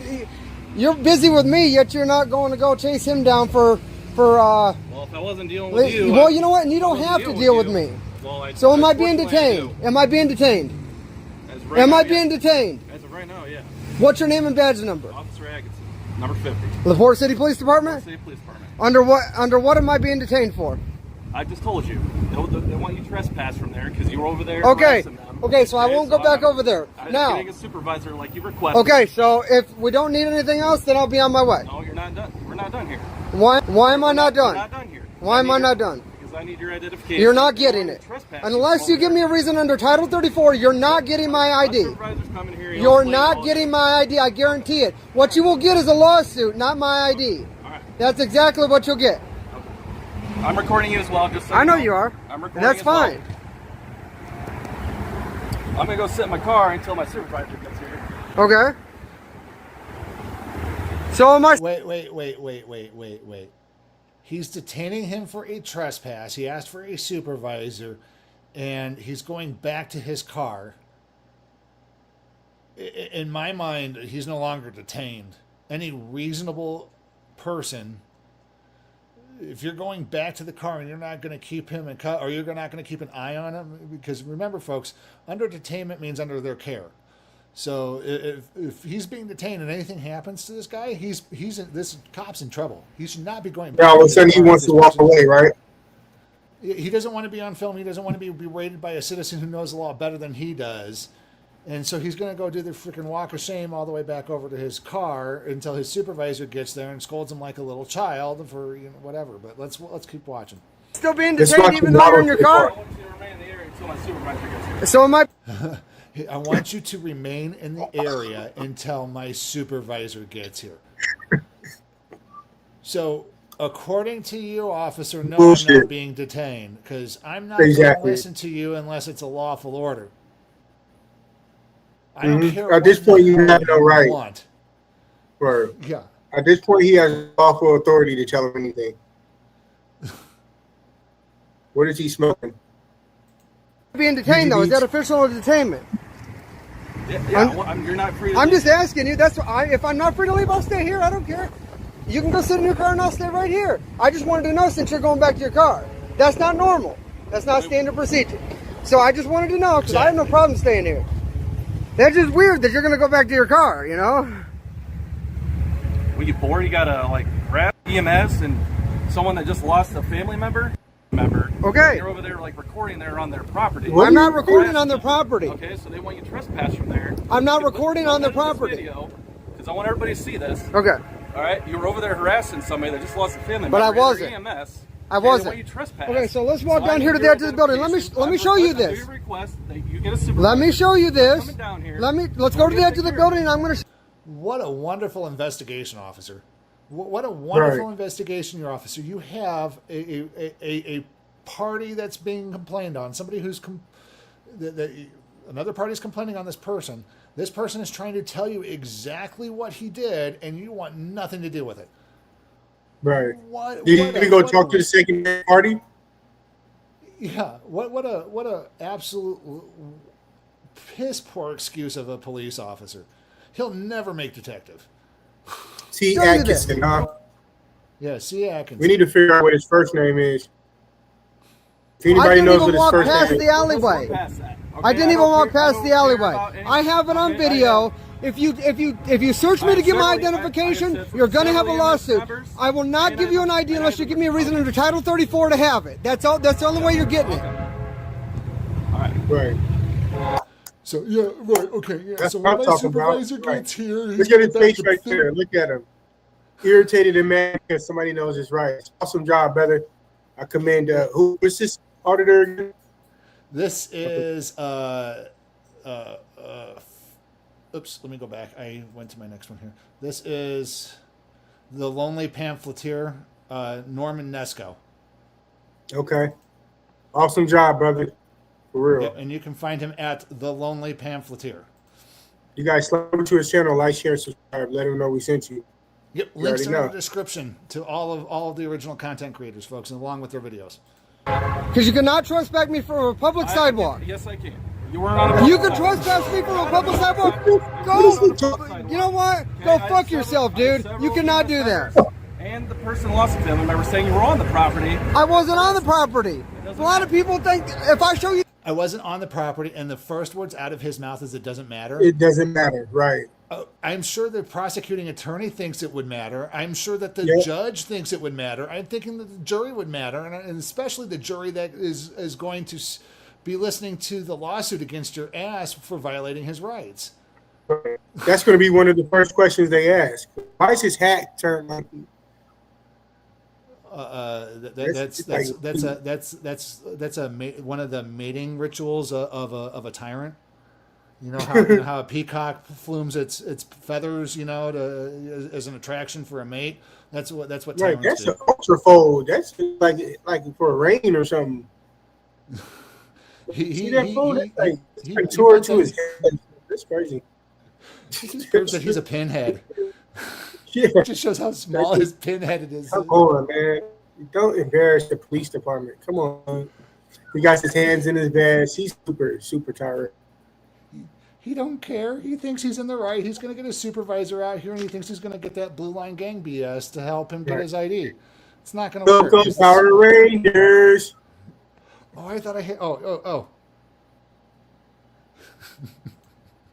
You're busy with me, yet you're not going to go chase him down for well, if I wasn't dealing with you... Well, you know what? And you don't have to deal with me. Well, so am I being detained? Am I being detained? Am I being detained? As of right now, yeah. What's your name and badge number? Officer Atkinson, number 50. LaPorte City Police Department? City Police Department. Under what am I being detained for? I just told you. They want you trespass from there because you were over there. Okay. Okay, so I won't go back over there. Now. Getting a supervisor like you requested. Okay, so if we don't need anything else, then I'll be on my way. No, you're not done. We're not done here. Why am I not done? We're not done here. Why am I not done? Because I need your identification. You're not getting it. Unless you give me a reason under Title 34, you're not getting my ID. You're not getting my ID, I guarantee it. What you will get is a lawsuit, not my ID. That's exactly what you'll get. I'm recording you as well. Just so I know you are. I'm recording. That's fine. I'm gonna go sit in my car until my supervisor gets here. Okay. So am I. Wait. He's detaining him for a trespass. He asked for a supervisor, and he's going back to his car. In my mind, he's no longer detained. Any reasonable person, if you're going back to the car and you're not going to keep him in or you're not going to keep an eye on him, because remember, folks, under detainment means under their care. So if he's being detained and anything happens to this guy, this cop's in trouble. He should not be going back. All of a sudden, he wants to walk away, right? He doesn't want to be on film. He doesn't want to be berated by a citizen who knows the law better than he does. And so he's going to go do the freaking walk of shame all the way back over to his car until his supervisor gets there and scolds him like a little child for whatever. But let's keep watching. Still being detained even though you're in your car? So am I. I want you to remain in the area until my supervisor gets here. So, according to you, officer, no, Bullshit. I'm not being detained because I'm not going to listen to you unless it's a lawful order. I don't care. At this point, you have no right. Want. Right. Yeah. At this point, he has lawful authority to tell him anything. What is he smoking? Being detained though, is that official detainment? You're not free to I'm leave. just asking you. That's if I'm not free to leave, I'll stay here. I don't care. You can go sit in your car and I'll stay right here. I just wanted to know since you're going back to your car. That's not normal. That's not standard procedure. So I just wanted to know because I have no problem staying here. That's just weird that you're going to go back to your car, you know? When you bored, you gotta like grab EMS and someone that just lost a family member. Okay. You're over there like recording there on their property. I'm not recording on their property. Okay, so they want you to trespass from there. I'm not recording on their property. Because I want everybody to see this. Okay. All right, you were over there harassing somebody that just lost a family member. But I wasn't. EMS. I wasn't. They want you to trespass. Okay, so let's walk down here to the edge of the building. Let me show you this. Let me show you this. Let's go to the edge of the building and I'm going to. What a wonderful investigation, officer. What a wonderful investigation, your officer. You have a party that's being complained on. Somebody who's another party is complaining on this person. This person is trying to tell you exactly what he did, and you want nothing to do with it. Right. Did you go talk to the second party? Yeah. What a absolute piss poor excuse of a police officer. He'll never make detective. C. Atkinson, huh? Yeah, C. Atkinson. We need to figure out what his first name is. If anybody knows what his first name is. I didn't even walk past the alleyway. I didn't even walk past the alleyway. I have it on video. If you search me to get my identification, you're gonna have a lawsuit. I will not give you an ID unless you give me a reason under Title 34 to have it. That's all. That's the only way you're getting it. All right. Right. So yeah, right, okay, yeah. That's So what when I'm my talking about. supervisor gets here, Look at his face right there. Look at him. Irritated and mad because somebody knows his rights. Awesome job, brother. I commend. Who is this auditor again? This is oops, let me go back. I went to my next one here. This is the Lonely Pamphleteer, Norman Nesco. Okay. Awesome job, brother. For real. Yeah, and you can find him at the Lonely Pamphleteer. You guys slide to his channel, like, share, subscribe. Let him know we sent you. Yep, links in the description to all of the original content creators, folks, and along with their videos. Because you cannot trespass me from a public sidewalk. Yes, I can. You weren't on a You can trespass me from a public sidewalk? Go. You know what? Go fuck yourself, dude. You cannot do that. And the person lost a family member saying you were on the property. I wasn't on the property. A lot of people think if I show you. I wasn't on the property, and the first words out of his mouth is, "It doesn't matter." It doesn't matter, right? I'm sure the prosecuting attorney thinks it would matter. I'm sure that the judge thinks it would matter. I'm thinking that the jury would matter, and especially the jury that is going to be listening to the lawsuit against your ass for violating his rights. That's going to be one of the first questions they ask. Why is his hat turned like? That's one of the mating rituals of a tyrant. You know how a peacock plumes its feathers, as an attraction for a mate. That's what tyrants do. That's an ultra fold. That's like for a rain or something. See that fold? He contour to his head. That's crazy. It proves that he's a pinhead. Yeah. It just shows how small his pinhead it is. Come on, man. Don't embarrass the police department. Come on. He got his hands in his bag. He's super tired. He don't care. He thinks he's in the right. He's going to get his supervisor out here, and he thinks he's going to get that Blue Line Gang BS to help him get his ID. It's not going to work. Welcome, Power Rangers. Oh, I thought I hit. Oh.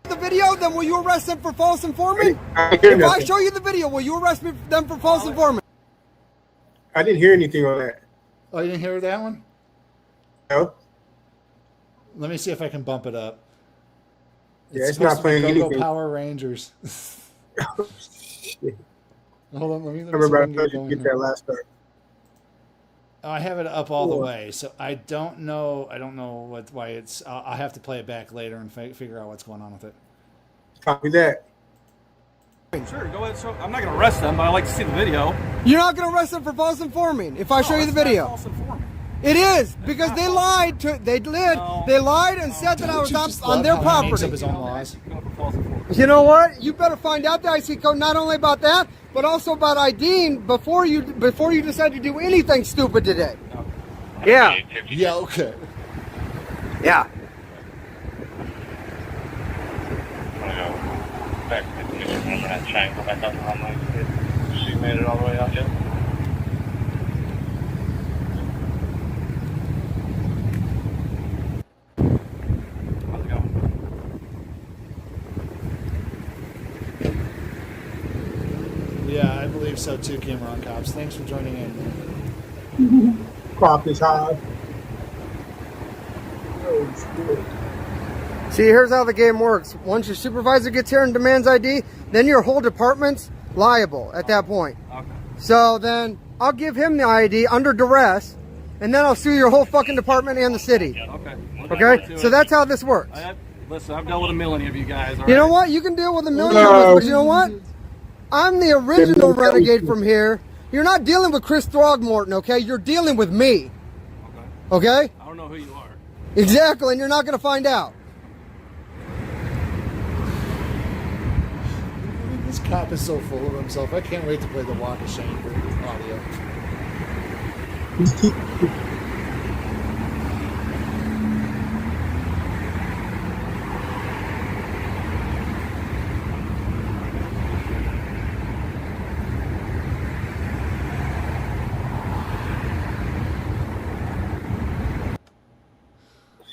The video, then will you arrest them for false informant? If I show you the video, will you arrest them for false informant? I didn't hear anything on that. Oh, you didn't hear that one? No. Let me see if I can bump it up. It's not playing anything. Power Rangers. Hold on, let me remember I get that last part. Oh, I have it up all the way, so I don't know why it's. I'll have to play it back later and figure out what's going on with it. Copy that. Sure, go ahead. So I'm not going to arrest them, but I like to see the video. You're not going to arrest them for false informing if I show you the video. False informing. It is because they lied. They lied and said that I was on their property. You know what? You better find out the IC code not only about that, but also about IDing before you decide to do anything stupid today. Yeah. Yeah. Okay. Yeah. Back to the mission room and I try and go back out to Home. She made it all the way out yet? How's it going? Yeah, I believe so too, Cameron Cops. Thanks for joining in. Crop is high. See, here's how the game works. Once your supervisor gets here and demands ID, then your whole department's liable at that point. Okay. So then I'll give him the ID under duress, and then I'll sue your whole fucking department and the city. Okay. Okay? So that's how this works. Listen, I've dealt with a million of you guys. You know what? You can deal with a million of us, but you know what? I'm the original renegade from here. You're not dealing with Chris Throgmorton, okay? You're dealing with me. Okay? I don't know who you are. Exactly, and you're not going to find out. This cop is so full of himself. I can't wait to play the Walk of Shame for audio.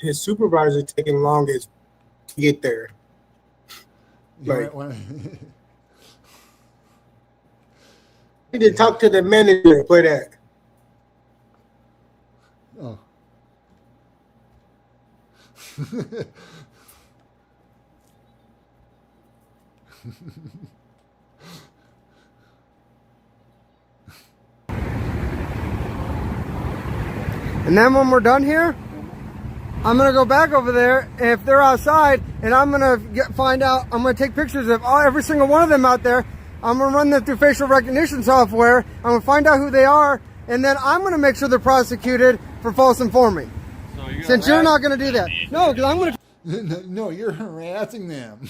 His supervisor taking longest to get there. Like, he did talk to the manager. Play that. Oh. And then when we're done here, I'm going to go back over there, and if they're outside, and I'm going to find out, I'm going to take pictures of every single one of them out there. I'm going to run them through facial recognition software. I'm going to find out who they are, and then I'm going to make sure they're prosecuted for false informing. So since you're not going to do that. No, because I'm going to... No, you're harassing them.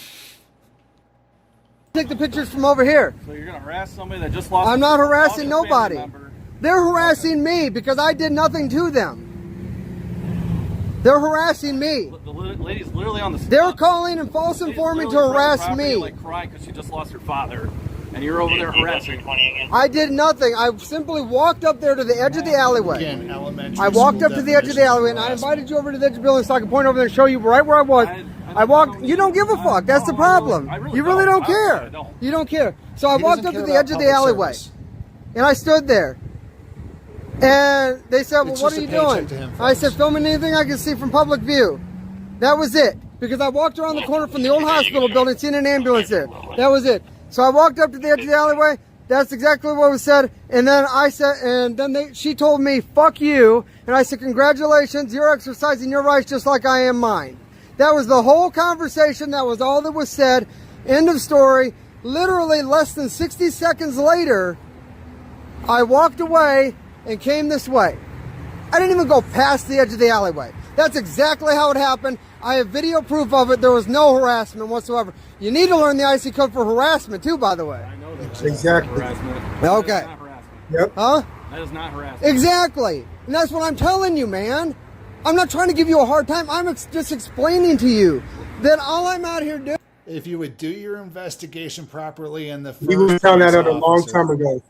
Take the pictures from over here. So you're going to harass somebody that just lost... I'm not harassing nobody. They're harassing me because I did nothing to them. They're harassing me. The lady's literally on the spot. They're calling and false informing to harass me. Like crying because she just lost her father, and you're over there harassing. I did nothing. I simply walked up there to the edge of the alleyway. Again, I walked up to the edge of the alleyway, and I invited you over to the edge of the building so I could point over there and show you right where I was. I walked. You don't give a fuck. That's the problem. You really don't care. I don't. You don't care. So I He walked doesn't up to care the about edge of the public alleyway, service. and I stood there. And they said, "Well, It's what just are a you paycheck doing?" to him, I said, folks. "Filming anything I can see from public view." That was it. Because I walked around the corner from the old hospital building, seen an ambulance there. That was it. So I walked up to the edge of the alleyway. That's exactly what was said. And then I said, and then she told me, "Fuck you." And I said, "Congratulations, you're exercising your rights just like I am mine." That was the whole conversation. That was all that was said. End of story. Literally less than 60 seconds later, I walked away and came this way. I didn't even go past the edge of the alleyway. That's exactly how it happened. I have video proof of it. There was no harassment whatsoever. You need to learn the IC code for harassment too, by the way. I know that. Exactly. Harassment. Okay. That is not harassment. Yep. Huh? That is not harassment. Exactly. And that's what I'm telling you, man. I'm not trying to give you a hard time. I'm just explaining to you that all I'm out here doing. If you would do your investigation properly in the first We would have found that place, out a long officer, time ago.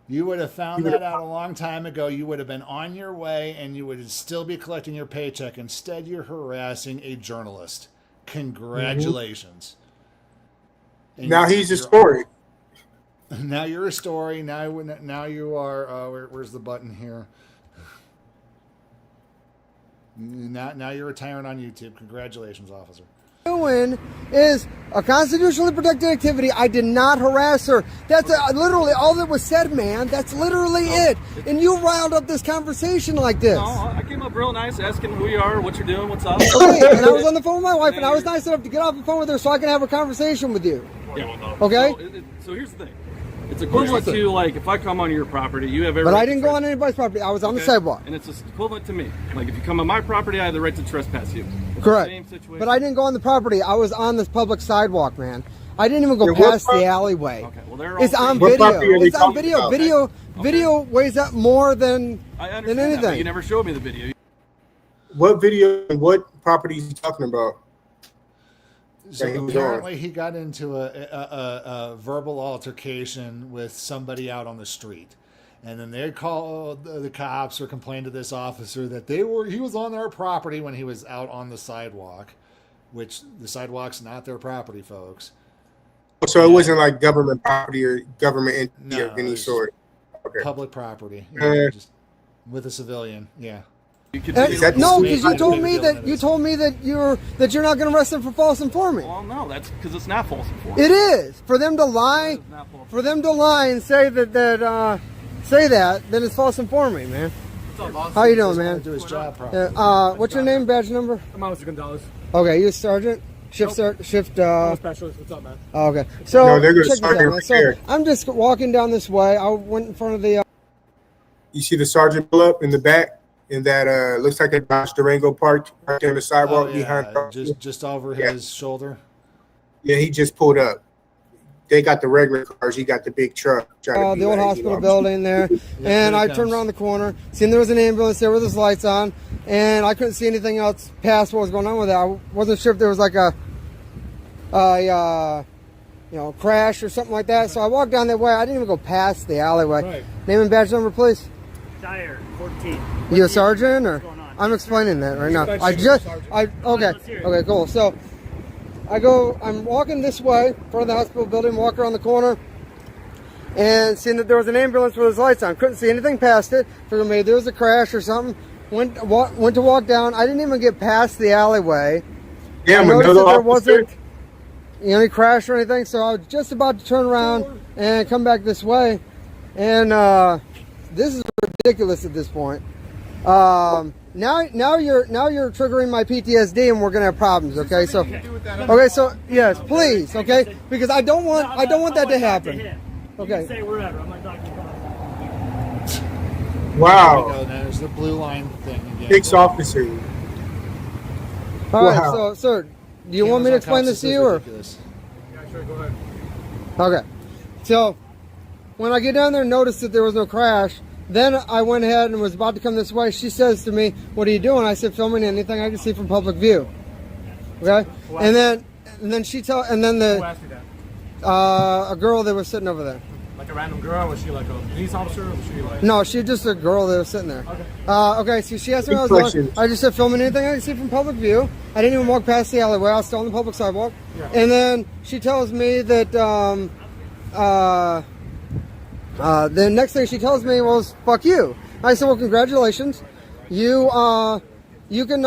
You would have found that out a long time ago. You would have been on your way and you would still be collecting your paycheck. Instead, you're harassing a journalist. Congratulations. And Now he's a story. Now you're a story. Now you are. Where's the button here? Now you're a tyrant on YouTube. Congratulations, officer. Doing is a constitutionally protected activity. I did not harass her. That's literally all that was said, man. That's literally it. And you riled up this conversation like this. No, I came up real nice, asking who you are, what you're doing, what's up. Okay, and I was on the phone with my wife, and I was nice enough to get off the phone with her so I can have a conversation with you. Yeah. Okay? So here's the thing. It's equivalent to, like, if I come on your property, you have every But right I to didn't go on anybody's property. I was on the sidewalk. And it's equivalent to me. Like, if you come on my property, I have the right to trespass you. Correct. Same situation. But I didn't go on the property. I was on the public sidewalk, man. I didn't even go Yeah, what past pro- the alleyway. Okay, well, they're It's all on What video. property are they It's on talking video. about? Video weighs up more than I understand than that, but anything. you never showed me the video. What video and what property is he talking about? So Yeah, he was apparently he got into a verbal altercation with somebody out on the street. And then they called the cops or complained to this officer that he was on their property when he was out on the sidewalk, which the sidewalk's not their property, folks. So it wasn't like government property or government entity No, of any it's sort. Okay. Public property. Just with a civilian. Yeah. You could Is that No, the because you told me that you're not going to arrest them for false informant. Well, no, that's because it's not false information. It is for them to lie. For them to lie and say that then it's false informant, man. How you doing, man? Do his job properly. What's your name, badge number? I'm Officer Gonzalez. Okay, you a sergeant? Shift. I'm a specialist. What's up, man? Okay. So No, they're gonna check this start out, it man. right So there. I'm just walking down this way. I went in front of the. You see the sergeant pull up in the back, and that looks like a Dodge Durango parked right there on the sidewalk behind. just over Yeah. his shoulder. Yeah, he just pulled up. They got the regular cars. He got the big truck. The old hospital building there, and I turned around the corner, seen there was an ambulance there with his lights on, and I couldn't see anything else past what was going on with it. I wasn't sure if there was like a crash or something like that. So I walked down that way. I didn't even go past the alleyway. Right. Name and badge number, please. Dyer, 14. You a sergeant or? I'm explaining that right now. Okay, cool. So I'm walking this way, in front of the hospital building, walk around the corner, and seeing that there was an ambulance with his lights on. Couldn't see anything past it. Figured maybe there was a crash or something. Went to walk down. I didn't even get past the alleyway. Yeah, I noticed another that there officer. wasn't any crash or anything, so I was just about to turn around and come back this way. And this is ridiculous at this point. Now you're triggering my PTSD, and we're gonna have problems. Okay, so yes, please, okay, because I don't want that to happen. Okay. Say whatever. I'm not talking about. Wow. There we go. There's the blue line thing again. 6 officers. All right, Wow. so sir, do you want me to explain this to you, or? Yeah, sure. Go ahead. Okay, so when I get down there and noticed that there was no crash, then I went ahead and was about to come this way. She says to me, "What are you doing?" I said, "Filming anything I can see from public view." Okay, and then Who asked you that? a girl that was sitting over there. Like a random girl? Was she like a police officer? Or was she like... No, she's just a girl that was sitting there. Okay. Okay, so she asked me what I was doing. I just said filming anything I can see from public view. I didn't even walk past the alleyway. I was still on the public sidewalk. Yeah. And then she tells me that the next thing she tells me was, fuck you. I said, well, congratulations. You can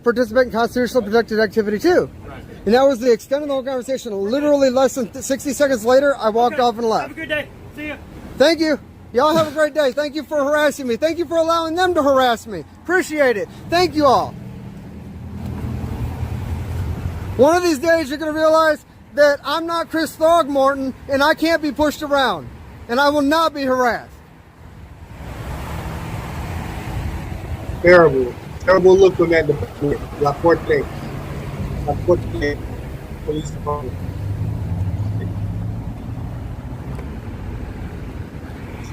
participate in constitutionally protected activity too. Right. And that was the extent of the whole conversation. Literally less than 60 seconds later, I walked off and left. Have a good day. See ya. Thank you. Y'all have a great day. Thank you for harassing me. Thank you for allowing them to harass me. Appreciate it. Thank you all. One of these days, you're going to realize that I'm not Chris Throgmorton and I can't be pushed around. And I will not be harassed. Terrible. Terrible look on that department. La Porte. Police department.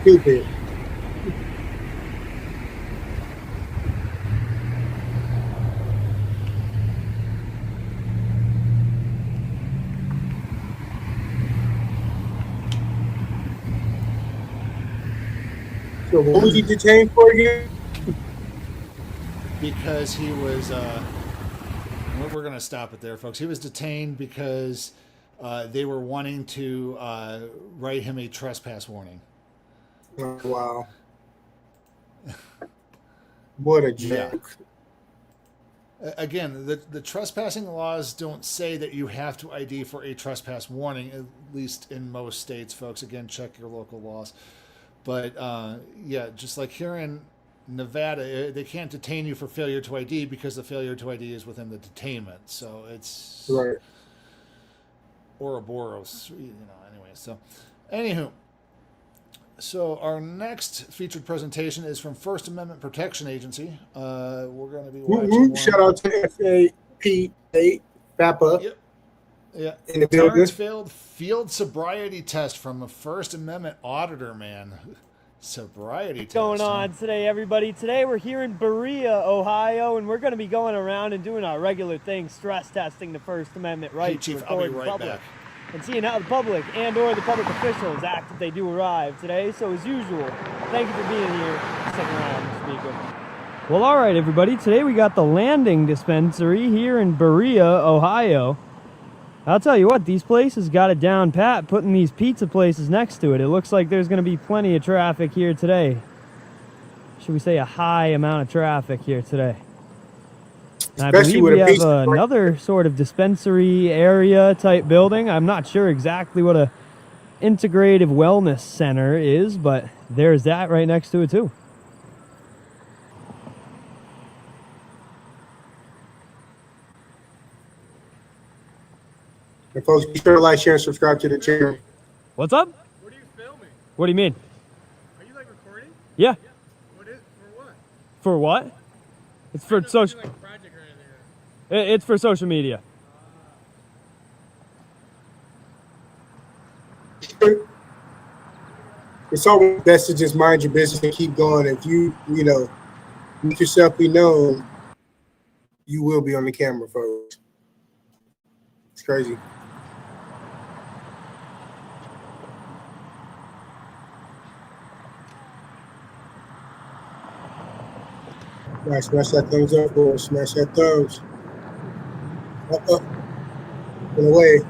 Stupid. So what was he detained for again? Because he was, we're going to stop it there, folks. He was detained because they were wanting to write him a trespass warning. Oh, wow. What a joke. Yeah. Again, the trespassing laws don't say that you have to ID for a trespass warning, at least in most states, folks. Again, check your local laws. But, yeah, just like here in Nevada, they can't detain you for failure to ID because the failure to ID is within the detainment. So it's... Right. Ouroboros, anyway. So, anywho. So our next featured presentation is from First Amendment Protection Agency. We're going to be watching Shout out to FAPA. Yep. Yeah. In the building. Terrence failed field sobriety test from a First Amendment auditor, man. Sobriety test. What's going on today, everybody? Today we're here in Berea, Ohio, and we're going to be going around and doing our regular thing, stress testing the First Amendment right Chief, to I'll be record in right public. back. And seeing how the public and or the public officials act if they do arrive today. So as usual, thank you for being here. Stick around, speaker. Well, all right, everybody. Today we got the Landing Dispensary here in Berea, Ohio. I'll tell you what, these places got it down pat, putting these pizza places next to it. It looks like there's going to be plenty of traffic here today. Should we say a high amount of traffic here today? And I believe we have another sort of dispensary area type building. I'm not sure exactly what a integrative wellness center is, but there's that right next to it too. And folks, be sure to like, share, and subscribe to the channel. What's up? What are you filming? What do you mean? Are you like recording? Yeah. What is, for what? For what? It's for social. Like project or anything. It's for social media. It's always best to just mind your business and keep going. If you make yourself be known, you will be on the camera, folks. It's crazy. Right, smash that thumbs up for us. Smash that thumbs. Up. And away.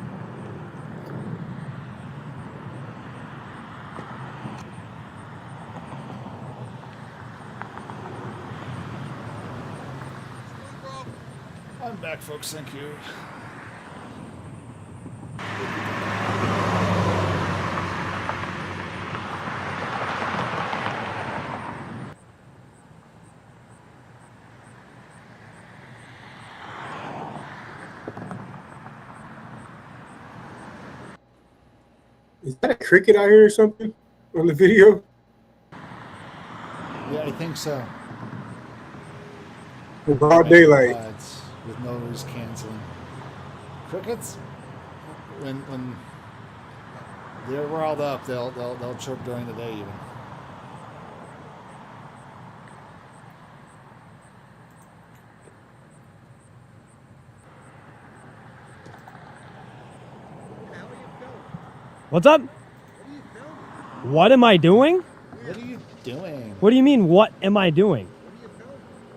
I'm back, folks. Thank you. Is that a cricket out here or something on the video? Yeah, I think so. In broad daylight. With noise canceling. Crickets, when they're riled up, they'll chirp during the day even. What's up? What am I doing? What are you doing? What do you mean, what am I doing?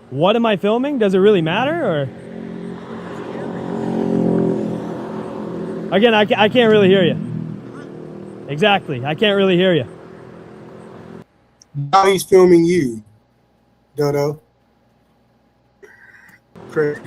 What am I filming? Does it really matter, or? Again, I can't really hear you. Exactly, I can't really hear you. Now he's filming you, Dodo. Crazy.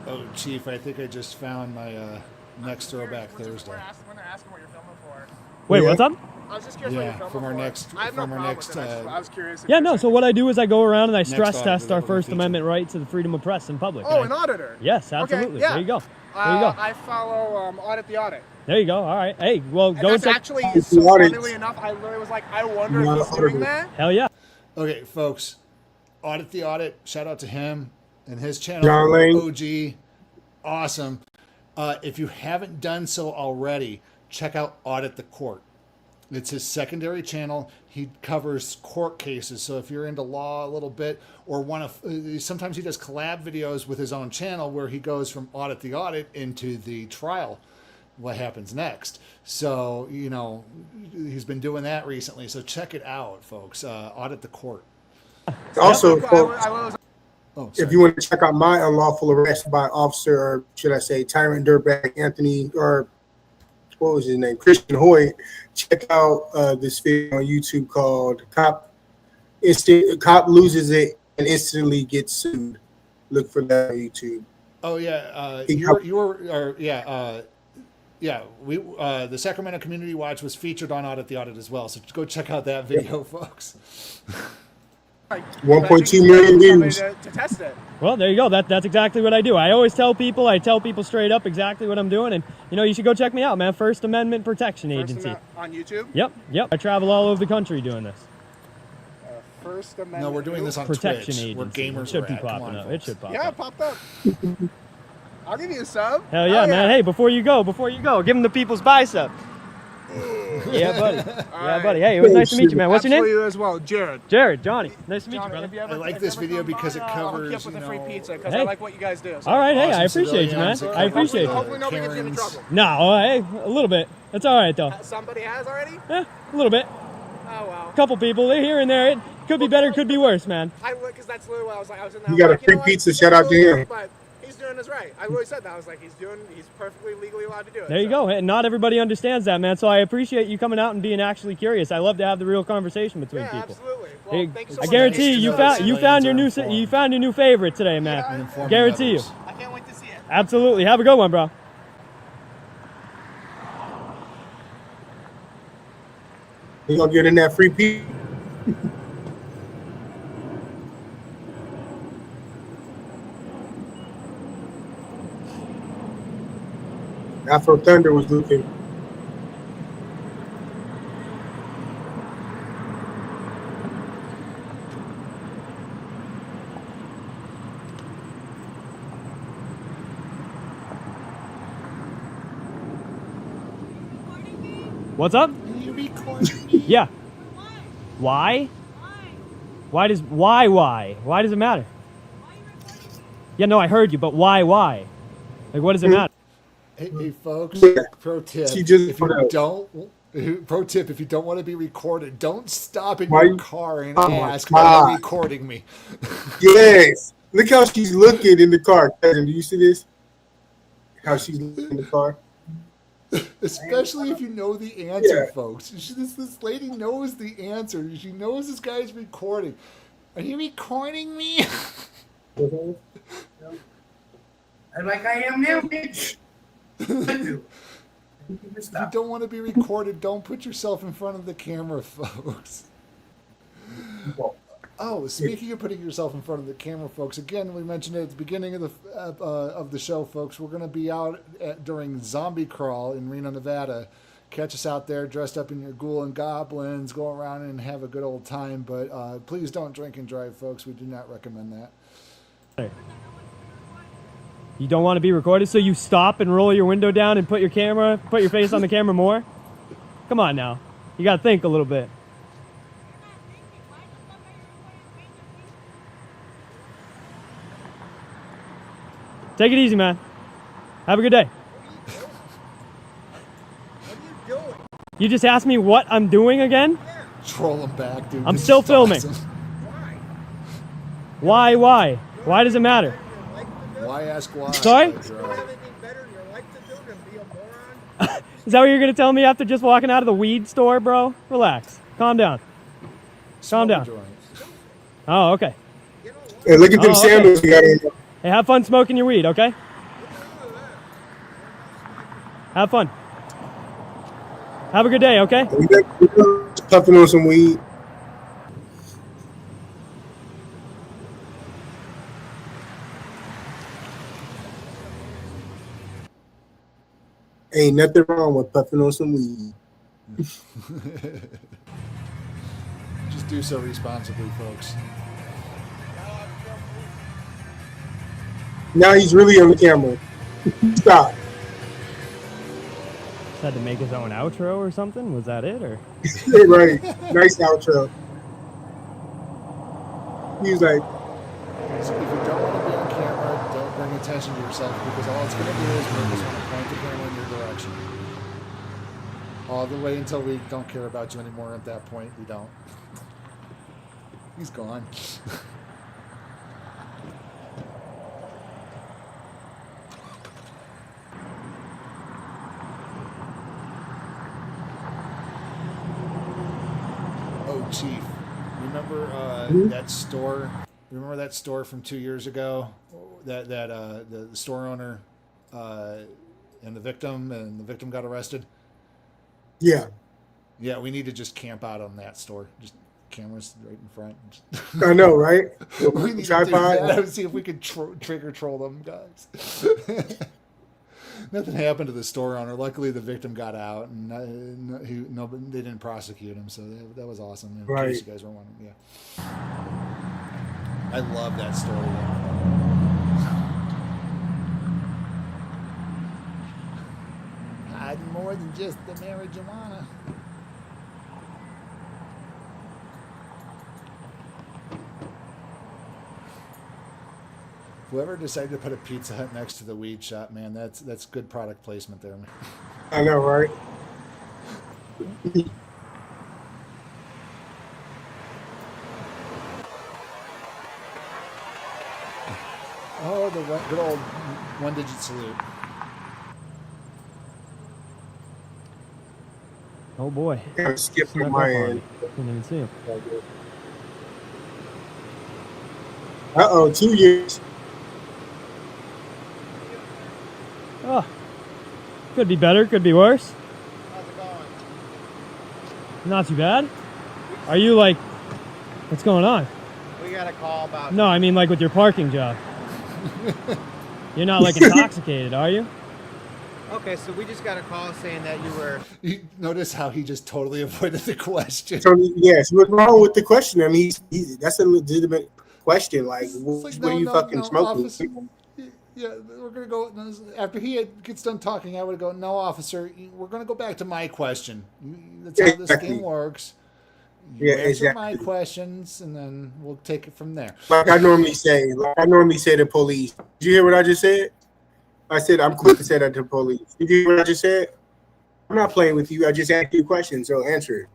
Oh, Chief, I think I just found my next Throwback Thursday. When they're asking what you're filming for. Wait, what's up? I was just curious what you're Yeah, filming from our for. next, I have no from our problem next. with it. I was curious. Yeah, no, so what I do is I go around and I Next stress audit test that our we're First featuring. Amendment right to the freedom of press in public. Oh, And an auditor. Yes, absolutely. Okay, yeah. There you go. There you go. I follow Audit the Audit. There you go. All right. Hey, well, And go that's check. actually, so funnily enough, I literally was like, I wonder if he's doing that. Hell yeah. Okay, folks, Audit the Audit. Shout out to him and his channel. John Lane. OG, awesome. If you haven't done so already, check out Audit the Court. It's his secondary channel. He covers court cases. So if you're into law a little bit, or sometimes he does collab videos with his own channel where he goes from Audit the Audit into the trial, what happens next. So, you know, he's been doing that recently. So check it out, folks. Audit the Court. Also, folks, if you want to check out my unlawful arrest by officer, or should I say tyrant dirtbag Anthony, or what was his name, Christian Hoyt, check out this video on YouTube called Cop Loses It and Instantly Gets Sued. Look for that on YouTube. Oh yeah, the Sacramento Community Watch was featured on Audit the Audit as well. So go check out that video, folks. 1.2 million views. To test it. Well, there you go. That's exactly what I do. I always tell people, straight up exactly what I'm doing. And, you know, you should go check me out, man. First Amendment Protection Agency. On YouTube? Yep. I travel all over the country doing this. First Amendment. No, we're doing this on Protection Twitch. Agency. Where gamers It should are be at. Come popping on, up. folks. It should pop Yeah, up. it popped up. I'll give you a sub. Hell yeah, man. Hey, before you go, give them the people's bicep. Yeah, buddy. Yeah, buddy. Hey, it was nice to meet you, man. What's your name? Absolutely, you as well, Jared. Jared, Johnny. Nice to meet you, Johnny, brother. I like this video because it I'll hook covers, you up with a free pizza because Hey. I like what you guys do. So. All right, hey, I Awesome appreciate you, man. civilians. I appreciate you. Hopefully nobody gets you in trouble. No, hey, a little bit. That's all right, though. Somebody has already? A little bit. Oh, well. Couple people, they're here and there. It could be better, could be worse, man. Because that's literally what I was like. I was in that. You got a like, free know what? pizza. Shout out to him. But he's doing this right. I literally said that. I was like, he's perfectly legally allowed to do it. There you go. And not everybody understands that, man. So I appreciate you coming out and being actually curious. I love to have the real conversation between people. Absolutely. Well, Hey, thank you so I much. guarantee you found your new favorite today, man. Guarantee you. I can't wait to see it. Absolutely. Have a good one, bro. You gonna get in that free pizza? Afro Thunder was looking. What's up? You recording me? Yeah. Why? Why does it matter? Yeah, no, I heard you, but why? Like, what does it matter? Hey, folks, Yeah. pro tip, She just if you put out- pro tip, if you don't want to be recorded, don't stop in Why your you- car and Oh my ask, "Are you God. recording me?" Yes. Look how she's looking in the car. Cousin, do you see this? How she's looking in the car. Especially if you know the answer, Yeah. folks. This lady knows the answer. She knows this guy's recording. Are you recording me? Like I am now, bitch. If you don't want to be recorded, don't put yourself in front of the camera, folks. Oh, speaking of putting yourself in front of the camera, folks, again, we mentioned it at the beginning of the show, folks. We're going to be out during Zombie Crawl in Reno, Nevada. Catch us out there dressed up in your ghoul and goblins, go around and have a good old time. But please don't drink and drive, folks. We do not recommend that. You don't want to be recorded, so you stop and roll your window down and put your face on the camera more? Come on now. You got to think a little bit. Take it easy, man. Have a good day. You just asked me what I'm doing again? Troll them back, dude. I'm This still is filming. awesome. Why? Why does it matter? Why ask why? Sorry? Is that what you're going to tell me after just walking out of the weed store, bro? Relax. Calm down. Calm down. Oh, okay. Hey, look at them sandals you got on. Hey, have fun smoking your weed, okay? Have fun. Have a good day, okay? Puffing on some weed. Ain't nothing wrong with puffing on some weed. Just do so responsibly, folks. Now he's really on the camera. Stop. Had to make his own outro or something? Was that it, or? Right. Nice outro. He's like, so if you don't want to be on camera, don't bring attention to yourself, because all it's going to do is make us want to point the camera in your direction. All the way until we don't care about you anymore. At that point, we don't. He's gone. Oh, Chief, remember that store? Remember that store from 2 years ago? That the store owner and the victim got arrested. yeah. Yeah, we need to just camp out on that store. Just cameras right in front. I know, right? We need Tripod. to do that and see if we can trigger troll them guys. Nothing happened to the store owner. Luckily, the victim got out, and they didn't prosecute him. So that was awesome. In Right. case you guys were wondering, yeah. I love that story. Hiding more than just the marijuana. Whoever decided to put a Pizza Hut next to the weed shop, man, that's good product placement there, man. I know, right? Oh, the good old one-digit salute. Oh boy. Gotta skip Snuck on up my on end. me. Couldn't even see him. Uh-oh, 2 years. Oh. Could be better, could be worse. How's it going? Not too bad. Are you like, what's going on? We got a call about. No, I mean like with your parking job. You're not like intoxicated, are you? Okay, so we just got a call saying that you were. You notice how he just totally avoided the question. So, yes, what's wrong with the question? I mean, that's a legitimate question. Like, what are you fucking smoking? Officer. Yeah, we're gonna go after he gets done talking. I would go, no, officer. We're gonna go back to my question. That's how this game works. You answer my questions, and then we'll take it from there. Like I normally say to police. Did you hear what I just said? I said I'm quick to say that to police. Did you hear what I just said? I'm not playing with you. I just asked you a question, so answer it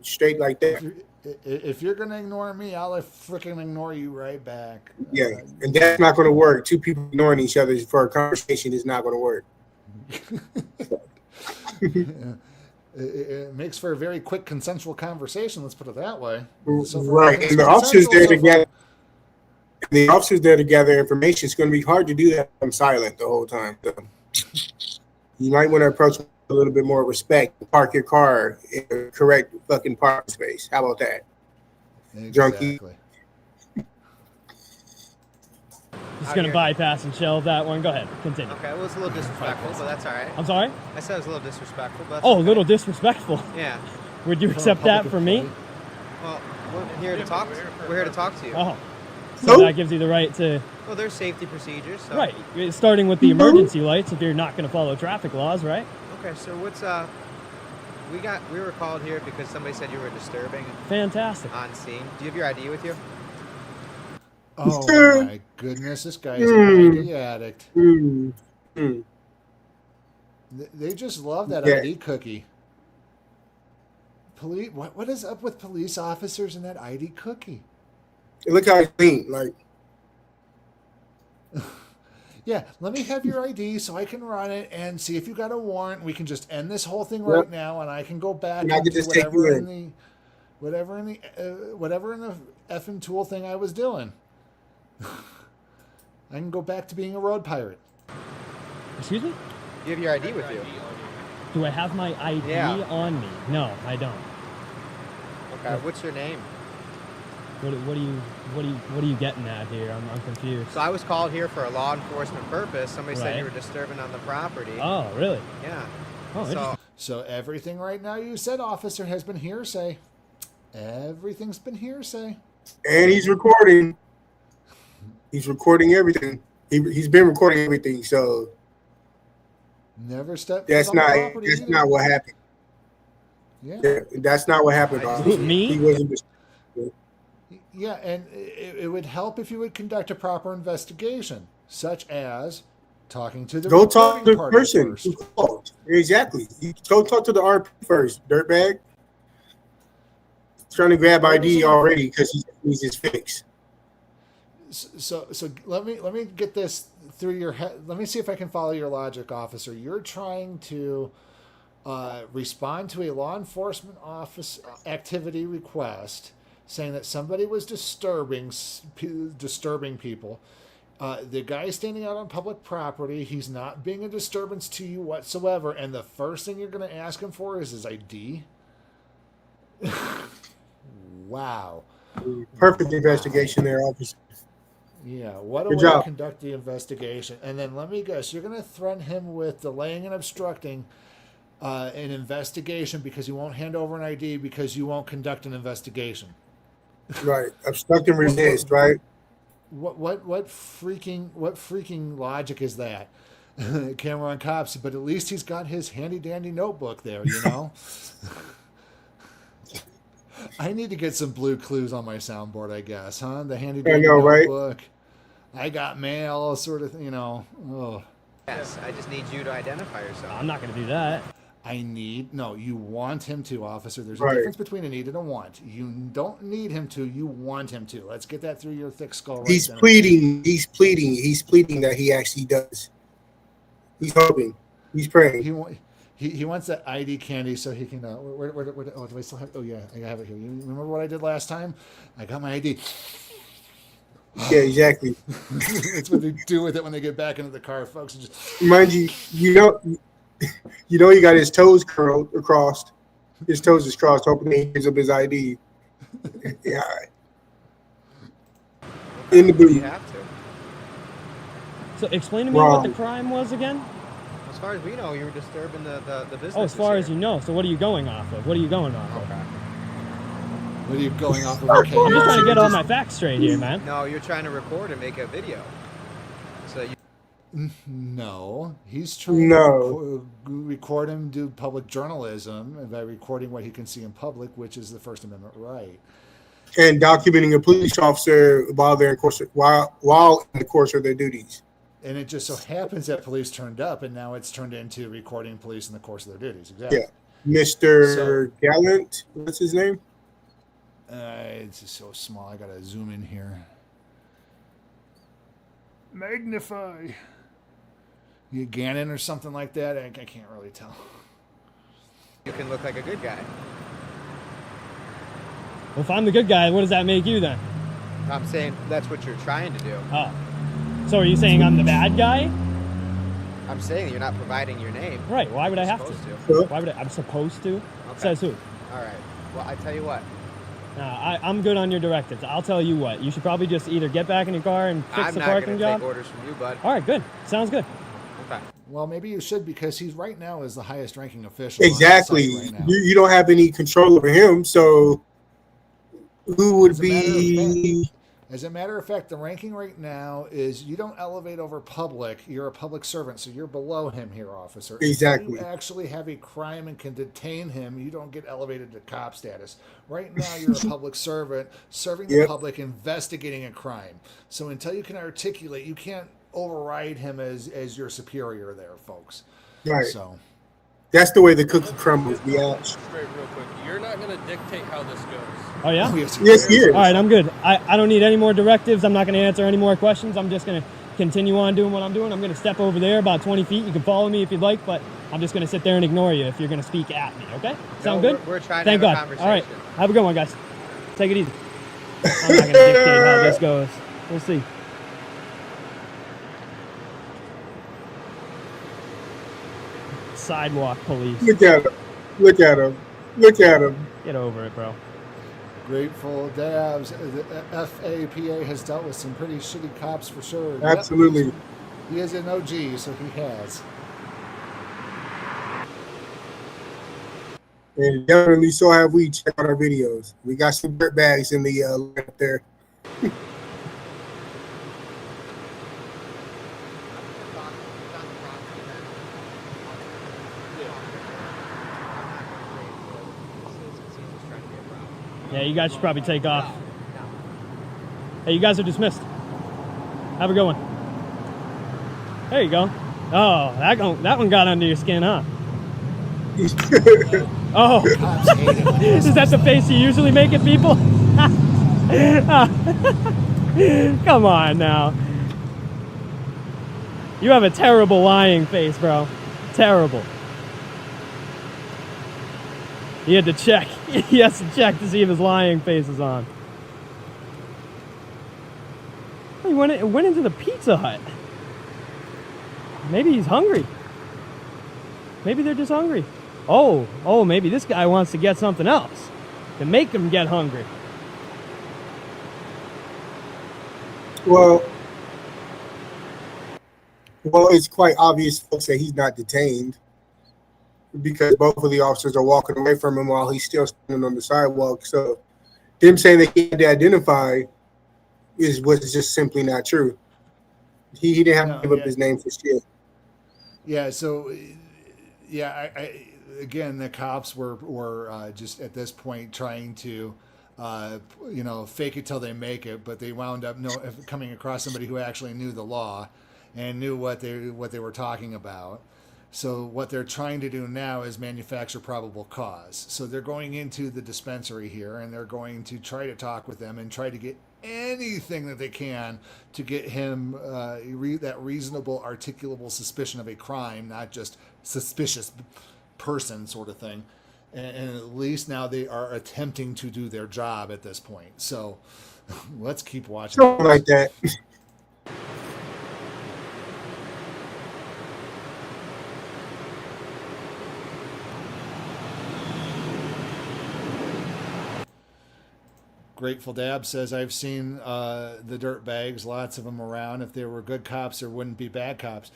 straight like that. If you're gonna ignore me, I'll freaking ignore you right back. Yeah, and that's not going to work. Two people ignoring each other for a conversation is not going to work. It makes for a very quick consensual conversation. Let's put it that way. So Right, and the officers there to gather. The officers there to gather information. It's going to be hard to do that. I'm silent the whole time. So you might want to approach with a little bit more respect. Park your car in the correct fucking parking space. How about that, junkie? Just gonna bypass and shelve that one. Go ahead, continue. Okay, well, it's a little disrespectful, but that's all right. I'm sorry? I said it was a little disrespectful, but. Oh, a little disrespectful. Yeah. Would you accept that from me? Well, we're here to talk. We're here to talk to you. Oh. So that gives you the right to. Well, there's safety procedures. So. Right, starting with the emergency lights if you're not going to follow traffic laws, right? Okay, so what's we were called here because somebody said you were disturbing. Fantastic. On scene. Do you have your ID with you? Oh my goodness, this guy is an ID addict. They just love that ID cookie. police. What is up with police officers and that ID cookie? Look how it's clean. Like, yeah, let me have your ID so I can run it and see if you got a warrant. We can just end this whole thing right now, and I can go back and do whatever in the effing tool thing I was doing. I can go back to being a road pirate. Excuse me? You have your ID with you. Do I have my ID on me? No, I don't. Okay. What's your name? What are you getting at here? I'm confused. So I was called here for a law enforcement purpose. Somebody said you were disturbing on the property. Oh, really? Yeah. Oh, so everything right now you said, officer, has been hearsay. Everything's been hearsay. And he's recording. He's recording everything. He's been recording everything. So never stepped. That's not what happened. Yeah, that's not what happened. Me? He wasn't. Yeah, and it would help if you would conduct a proper investigation, such as talking to the talk to the party person first. who called. Exactly. You go talk to the RP first, dirtbag. He's trying to grab ID already because he's his fix. So let me get this through your head. Let me see if I can follow your logic, officer. You're trying to respond to a law enforcement office activity request saying that somebody was disturbing people. The guy standing out on public property, he's not being a disturbance to you whatsoever, and the first thing you're going to ask him for is his ID? Wow. Perfect investigation there, officer. Yeah, what a Good way job. to conduct the investigation. And then let me guess, you're going to threaten him with delaying and obstructing an investigation because you won't hand over an ID because you won't conduct an investigation. Right, obstruct and resist, right? What freaking logic is that? Camera on cops, but at least he's got his handy dandy notebook there, you know. I need to get some blue clues on my soundboard, I guess, huh? The handy dandy notebook. Right? I got mail, sort of, you know. Oh. Yes, I just need you to identify yourself. I'm not going to do that. You want him to, officer. There's a difference between a need and a want. You don't need him to, you want him to. Let's get that through your thick skull right He's pleading that he actually does. He's hoping. He's praying. He wants that ID candy so he can, where, oh, do I still have, oh yeah, I have it here. You remember what I did last time? I got my ID. Yeah, exactly. That's what they do with it when they get back into the car, folks. Just... Mind you, you know he got his toes curled across. His toes is crossed, hoping he gives up his ID. Yeah. In the boot. You have to. So explain to me what the crime was again? As far as we know, you were disturbing the business. Oh, as far as you know. So what are you going off of? What are you going off of? What are you going off of? Okay. I'm just trying to get all my facts straight here, man. No, you're trying to record and make a video. So you... No, he's trying to record and do public journalism by recording what he can see in public, which is the First Amendment right. And documenting a police officer while they're in the course of their duties. And it just so happens that police turned up, and now it's turned into recording police in the course of their duties. Exactly. Yeah, Mr. Gallant, what's his name? It's just so small. I gotta zoom in here. Magnify. You Gannon or something like that? I can't really tell. You can look like a good guy. Well, if I'm the good guy, what does that make you then? I'm saying that's what you're trying to do. Oh. So are you saying I'm the bad guy? I'm saying you're not providing your name. Right. Why would I have to? Why would I'm supposed to? Okay. Says who? All right. Well, I tell you what. I'm good on your directives. I'll tell you what. You should probably just either get back in your car and fix the parking job. I'm not going to take orders from you, bud. All right, good. Sounds good. Okay. Well, maybe you should because he's right now is the highest ranking official. Exactly. You don't have any control over him, so who would be... As a matter of fact, the ranking right now is you don't elevate over public. You're a public servant, so you're below him here, officer. Exactly. If you actually have a crime and can detain him, you don't get elevated to cop status. Right now, you're a public servant serving the public, investigating a crime. So until you can articulate, you can't override him as your superior there, folks. Right. So, That's the way the cookie crumbles, biatch. Straight real quick. You're not going to dictate how this goes. Oh, yeah? Yes, he is. All right, I'm good. I don't need any more directives. I'm not going to answer any more questions. I'm just going to continue on doing what I'm doing. I'm going to step over there about 20 feet. You can follow me if you'd like, but I'm just going to sit there and ignore you if you're going to speak at me, okay? Sound good? We're trying Thank to have God. a conversation. All right, have a good one, guys. Take it easy. I'm not going to dictate how this goes. We'll see. Sidewalk police. Look at him. Look at him. Look at him. Get over it, bro. Grateful Dabs. The FAPA has dealt with some pretty shitty cops for sure. Absolutely. Yep. He is an OG, so he has. And definitely so have we. Check out our videos. We got some dirt bags in the up there. Yeah, you guys should probably take off. Hey, you guys are dismissed. Have a good one. There you go. Oh, that one got under your skin, huh? Oh, is that the face you usually make at people? Come on now. You have a terrible lying face, bro. Terrible. He had to check. He has to check to see if his lying face is on. He went into the Pizza Hut. Maybe he's hungry. Maybe they're just hungry. Oh, maybe this guy wants to get something else to make him get hungry. Well, it's quite obvious, folks, that he's not detained because both of the officers are walking away from him while he's still standing on the sidewalk. So them saying that he had to identify was just simply not true. He didn't have to give up his name for shit. Yeah, so yeah, I again, the cops were just at this point trying to fake it till they make it, but they wound up coming across somebody who actually knew the law and knew what they were talking about. So what they're trying to do now is manufacture probable cause. So they're going into the dispensary here and they're going to try to talk with them and try to get anything that they can to get him that reasonable, articulable suspicion of a crime, not just suspicious person sort of thing. And at least now they are attempting to do their job at this point. So let's keep watching. Something like that. Grateful Dab says, I've seen the dirt bags, lots of them around. If they were good cops, there wouldn't be bad cops.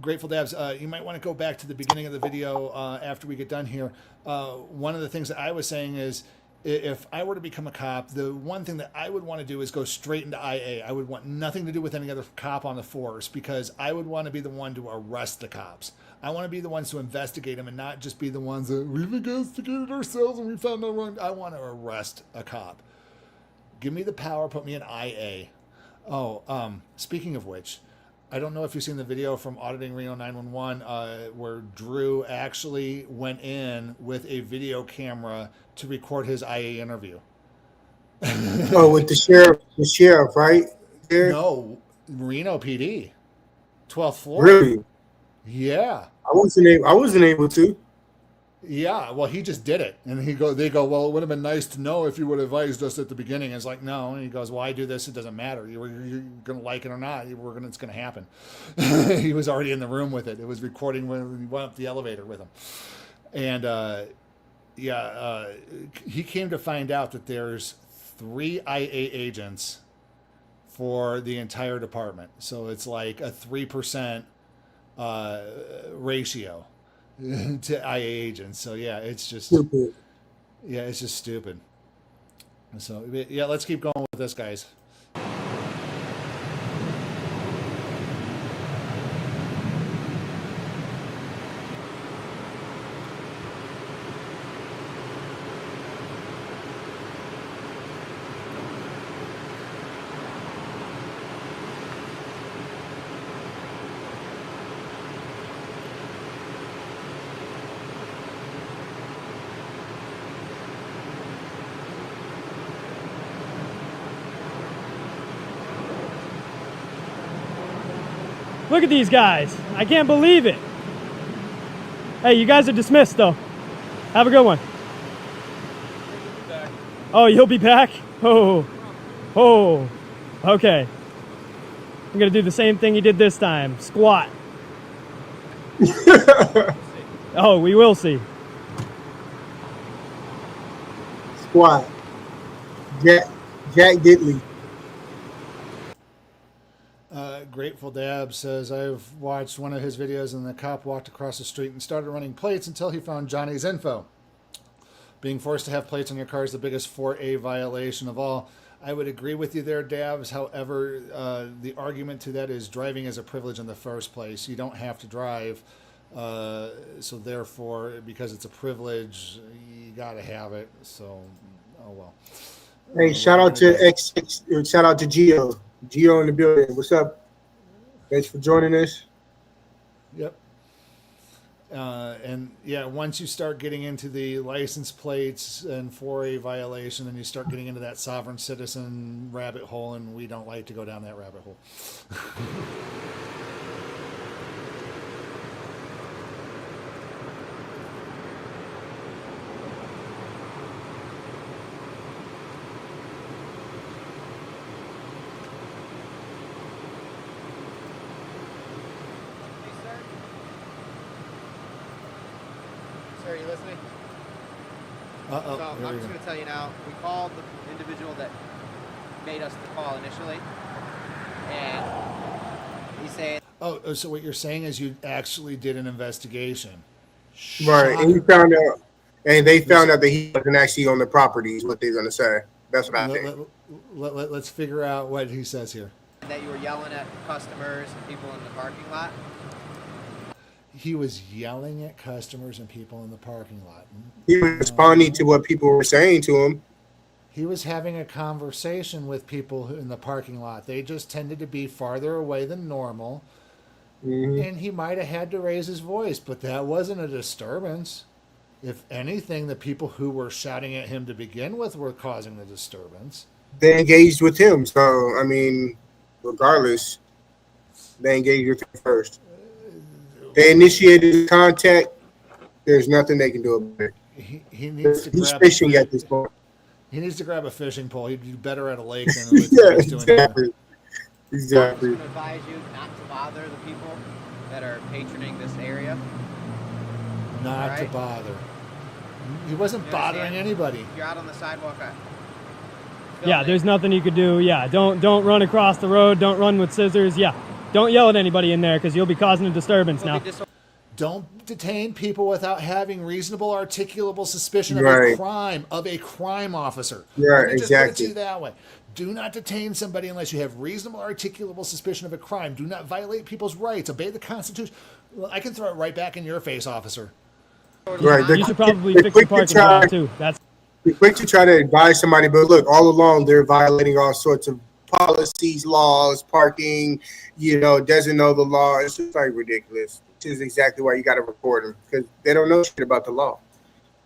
Grateful Dabs, you might want to go back to the beginning of the video after we get done here. One of the things that I was saying is, if I were to become a cop, the one thing that I would want to do is go straight into IA. I would want nothing to do with any other cop on the force because I would want to be the one to arrest the cops. I want to be the ones to investigate them and not just be the ones that we've investigated ourselves and we found no wrong. I want to arrest a cop. Give me the power, put me in IA. Speaking of which, I don't know if you've seen the video from Auditing Reno 911 where Drew actually went in with a video camera to record his IA interview. With the sheriff, right? No, Reno PD, 12th floor. Really? Yeah. I wasn't able to. Yeah, well, he just did it, and they go, well, it would have been nice to know if you would have advised us at the beginning. And it's like, no, and he goes, well, I do this, it doesn't matter. You're gonna like it or not. It's gonna happen. He was already in the room with it. It was recording when we went up the elevator with him, and he came to find out that there's 3 IA agents for the entire department, so it's like a 3% ratio to IA agents. So yeah, it's just stupid. Yeah, it's just stupid. So yeah, let's keep going with this, guys. Look at these guys. I can't believe it. Hey, you guys are dismissed, though. Have a good one. Oh, you'll be back? Oh. Oh. Okay. I'm going to do the same thing you did this time. Squat. Oh, we will see. Squat. Jack Ditley. Grateful Dab says, I've watched one of his videos and the cop walked across the street and started running plates until he found Johnny's info. Being forced to have plates on your car is the biggest 4A violation of all. I would agree with you there, Dabs. However, the argument to that is driving is a privilege in the first place. You don't have to drive. So therefore, because it's a privilege, you got to have it. So, oh well. Hey, shout out to X6. Shout out to Gio. Gio in the building. What's up? Thanks for joining us. Yep. And yeah, once you start getting into the license plates and 4A violation, then you start getting into that sovereign citizen rabbit hole, and we don't like to go down that rabbit hole. Sir, are you listening? Uh-oh. So I'm just going to tell you now, we called the individual that made us the call initially, and he's saying... Oh, so what you're saying is you actually did an investigation. Right, and you found out, and they found out that he wasn't actually on the property is what they're going to say. That's what I think. Let's figure out what he says here. that you were yelling at customers and people in the parking lot. He was yelling at customers and people in the parking lot. He was responding to what people were saying to him. He was having a conversation with people in the parking lot. They just tended to be farther away than normal. Mm-hmm. And he might have had to raise his voice, but that wasn't a disturbance. If anything, the people who were shouting at him to begin with were causing the disturbance. They engaged with him. So, I mean, regardless, they engaged with him first. They initiated contact. There's nothing they can do about it. He needs to He's grab fishing at this point. He needs to grab a fishing pole. He'd be better at a lake than with what he's doing exactly. now. Exactly. I'm going to advise you not to bother the people that are patroning this area. Not to bother. He wasn't bothering anybody. You're out on the sidewalk. Yeah, there's nothing you could do. Yeah, don't run across the road. Don't run with scissors. Yeah, don't yell at anybody in there because you'll be causing a disturbance now. Don't detain people without having reasonable, articulable suspicion of a crime officer. Right, Let me just exactly. put it to you that way. Do not detain somebody unless you have reasonable, articulable suspicion of a crime. Do not violate people's rights. Obey the Constitution. Well, I can throw it right back in your face, officer. Right. You should probably fix the parking lot too. That's They're quick to try to advise somebody, but look, all along they're violating all sorts of policies, laws, parking. Doesn't know the law. It's just like ridiculous. Which is exactly why you got to report them because they don't know shit about the law.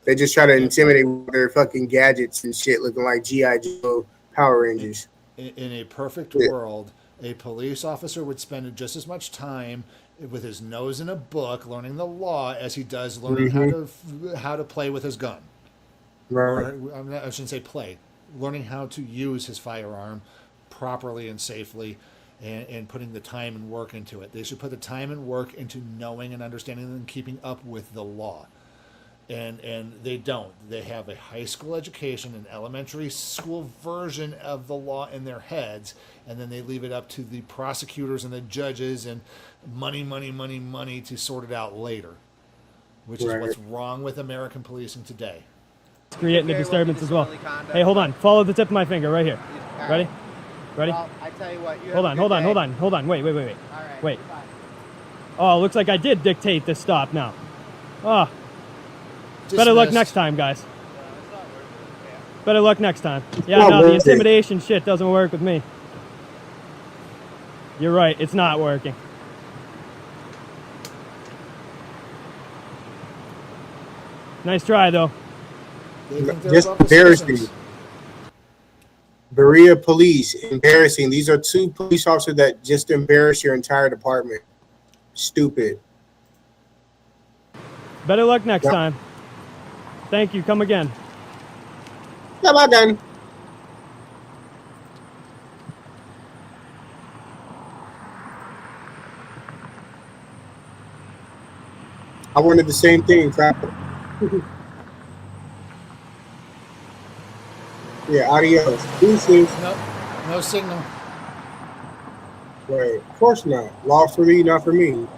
They just try to intimidate with their fucking gadgets and shit, looking like G.I. Joe Power Rangers. In a perfect world, a police officer would spend just as much time with his nose in a book learning the law as he does learning how to play with his gun. Right. I shouldn't say play. Learning how to use his firearm properly and safely and putting the time and work into it. They should put the time and work into knowing and understanding and keeping up with the law. And they don't. They have a high school education, an elementary school version of the law in their heads, and then they leave it up to the prosecutors and the judges and money to sort it out later, which is what's wrong with American policing today. It's creating a disturbance as well. Hey, hold on. Follow the tip of my finger right here. Ready? Ready? Well, I tell you what. Hold on. Wait. All right. Wait. Oh, looks like I did dictate this stop now. Oh. Better luck next time, guys. Better luck next time. Yeah, no, the intimidation shit doesn't work with me. You're right, it's not working. Nice try, though. Just embarrassing. Berea Police, embarrassing. These are 2 police officers that just embarrassed your entire department. Stupid. Better luck next time. Thank you. Come again. Come again. I wanted the same thing. Yeah, adios. Deuces. No signal. Right. Of course not. Law for me, not for me.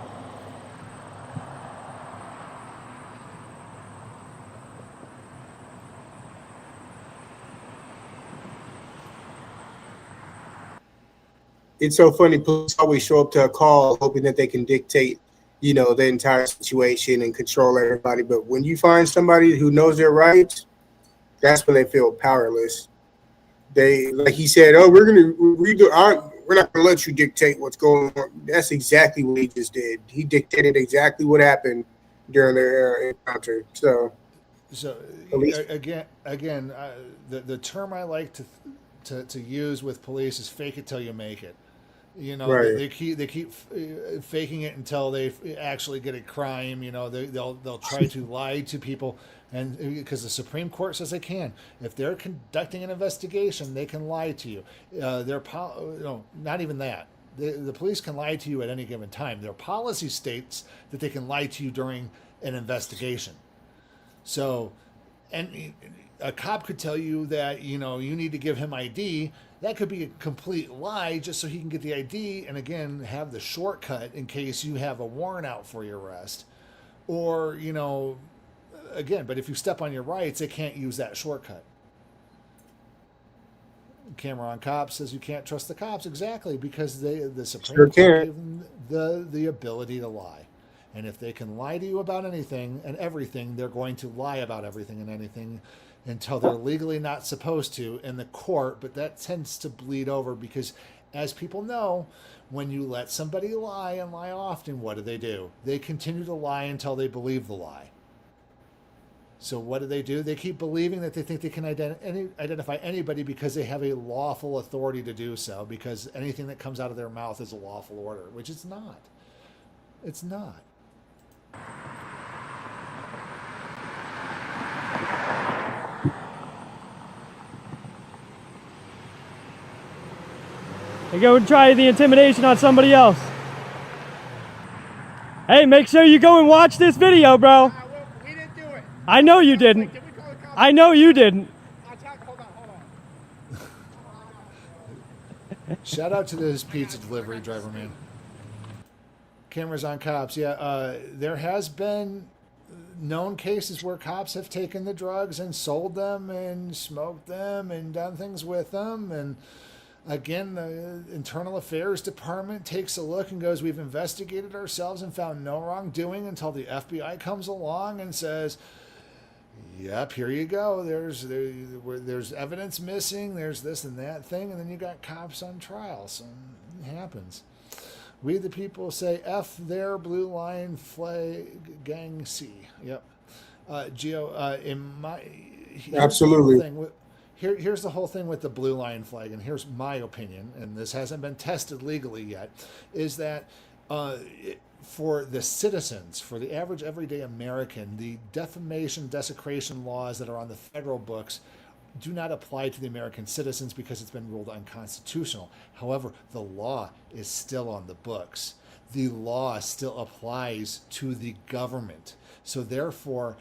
It's so funny. Police always show up to a call hoping that they can dictate, you know, the entire situation and control everybody. But when you find somebody who knows their rights, that's when they feel powerless. They, like he said, oh, we're not gonna let you dictate what's going on. That's exactly what he just did. He dictated exactly what happened during their encounter. So again, the term I like to use with police is "fake it till you make it." You know, right. they keep faking it until they actually get a crime. You know, they'll try to lie to people, and because the Supreme Court says they can. If they're conducting an investigation, they can lie to you. Not even that. The police can lie to you at any given time. Their policy states that they can lie to you during an investigation. So, and a cop could tell you that, you know, you need to give him ID. That could be a complete lie just so he can get the ID and, again, have the shortcut in case you have a warrant out for your arrest. Or, you know, again, but if you step on your rights, they can't use that shortcut. Camera on Cops says you can't trust the cops. Exactly, because the Supreme Court gave them the ability to lie. And if they can lie to you about anything and everything, they're going to lie about everything and anything until they're legally not supposed to in the court. But that tends to bleed over because, as people know, when you let somebody lie and lie often, what do? They continue to lie until they believe the lie. So what do? They keep believing that they think they can identify anybody because they have a lawful authority to do so, because anything that comes out of their mouth is a lawful order, which it's not. It's not. You go and try the intimidation on somebody else. Hey, make sure you go and watch this video, bro. We didn't do it. I know you didn't. I know you didn't. Hold on. Shout out to this pizza delivery driver, man. Cameras on cops. Yeah, there has been known cases where cops have taken the drugs and sold them and smoked them and done things with them. And again, the Internal Affairs Department takes a look and goes, we've investigated ourselves and found no wrongdoing, until the FBI comes along and says, yep, here you go. There's evidence missing. There's this and that thing. And then you got cops on trial. So it happens. We the people say F their blue line flag gang C. Yep. Gio, absolutely. Here's the whole thing with the blue line flag, and here's my opinion, and this hasn't been tested legally yet, is that for the citizens, for the average everyday American, the defamation, desecration laws that are on the federal books do not apply to the American citizens because it's been ruled unconstitutional. However, the law is still on the books. The law still applies to the government. So therefore,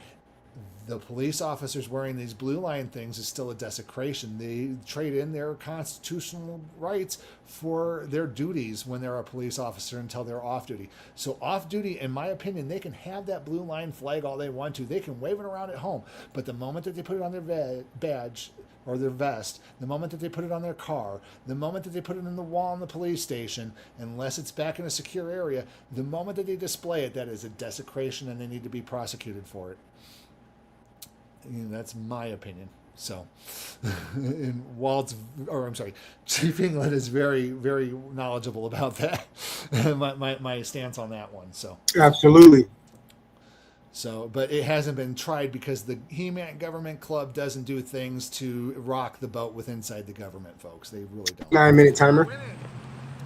the police officers wearing these blue line things is still a desecration. They trade in their constitutional rights for their duties when they're a police officer until they're off duty. So off duty, in my opinion, they can have that blue line flag all they want to. They can wave it around at home. But the moment that they put it on their badge or their vest, the moment that they put it on their car, the moment that they put it in the wall in the police station, unless it's back in a secure area, the moment that they display it, that is a desecration and they need to be prosecuted for it. That's my opinion. So, and Chief England is very, very knowledgeable about that. my stance on that one. So absolutely. So, but it hasn't been tried because the He-Man Government Club doesn't do things to rock the boat with inside the government, folks. They really don't. 9-minute timer.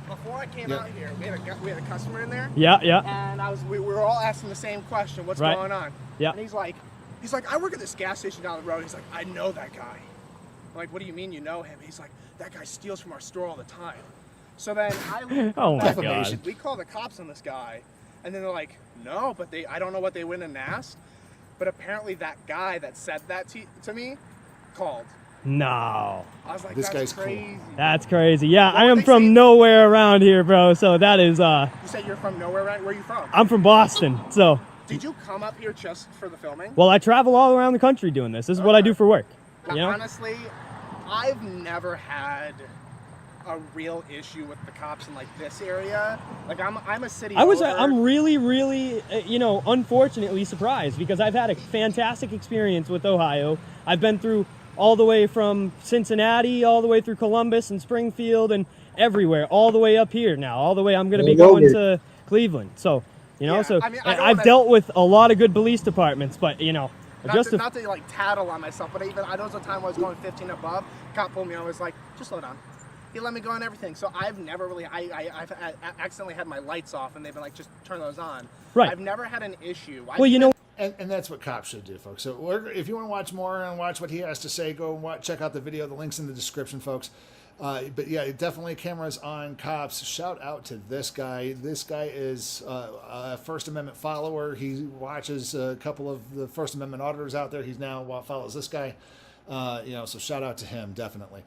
Before I came out here, we had a customer in there. Yeah. And we were all asking the same question: what's Right. going on? Yeah. And he's like, I work at this gas station down the road. He's like, I know that guy. I'm like, what do you mean you know him? He's like, that guy steals from our store all the time. So then Oh my God. we call the cops on this guy, and then they're like, no, but I don't know what they went and asked, but apparently that guy that said that to me called. No. I was like, This that's guy's crazy. cool. That's crazy. Yeah, Well, I am they from say- nowhere around here, bro. So that is You said you're from nowhere, right? Where are you from? I'm from Boston. So, Did you come up here just for the filming? well, I travel all around the country doing this. This is what I do for work. You know? Honestly, I've never had a real issue with the cops in like this area. Like I'm a city. I'm really, unfortunately surprised because I've had a fantastic experience with Ohio. I've been through all the way from Cincinnati, all the way through Columbus and Springfield and everywhere, all the way up here now. All the way I'm going to be going to Cleveland. So, I've dealt with a lot of good police departments, but not to like tattle on myself, but even there was a time when I was going 15 above. Cop pulled me on. I was like, just slow down. He let me go on everything. So I've never really, I've accidentally had my lights off, and they've been like, just turn those on. Right. I've never had an issue. And that's what cops should do, folks. So if you want to watch more and watch what he has to say, go and check out the video. The link's in the description, folks. But yeah, definitely cameras on cops. Shout out to this guy. This guy is a First Amendment follower. He watches a couple of the First Amendment auditors out there. He's now follows this guy. So shout out to him, definitely.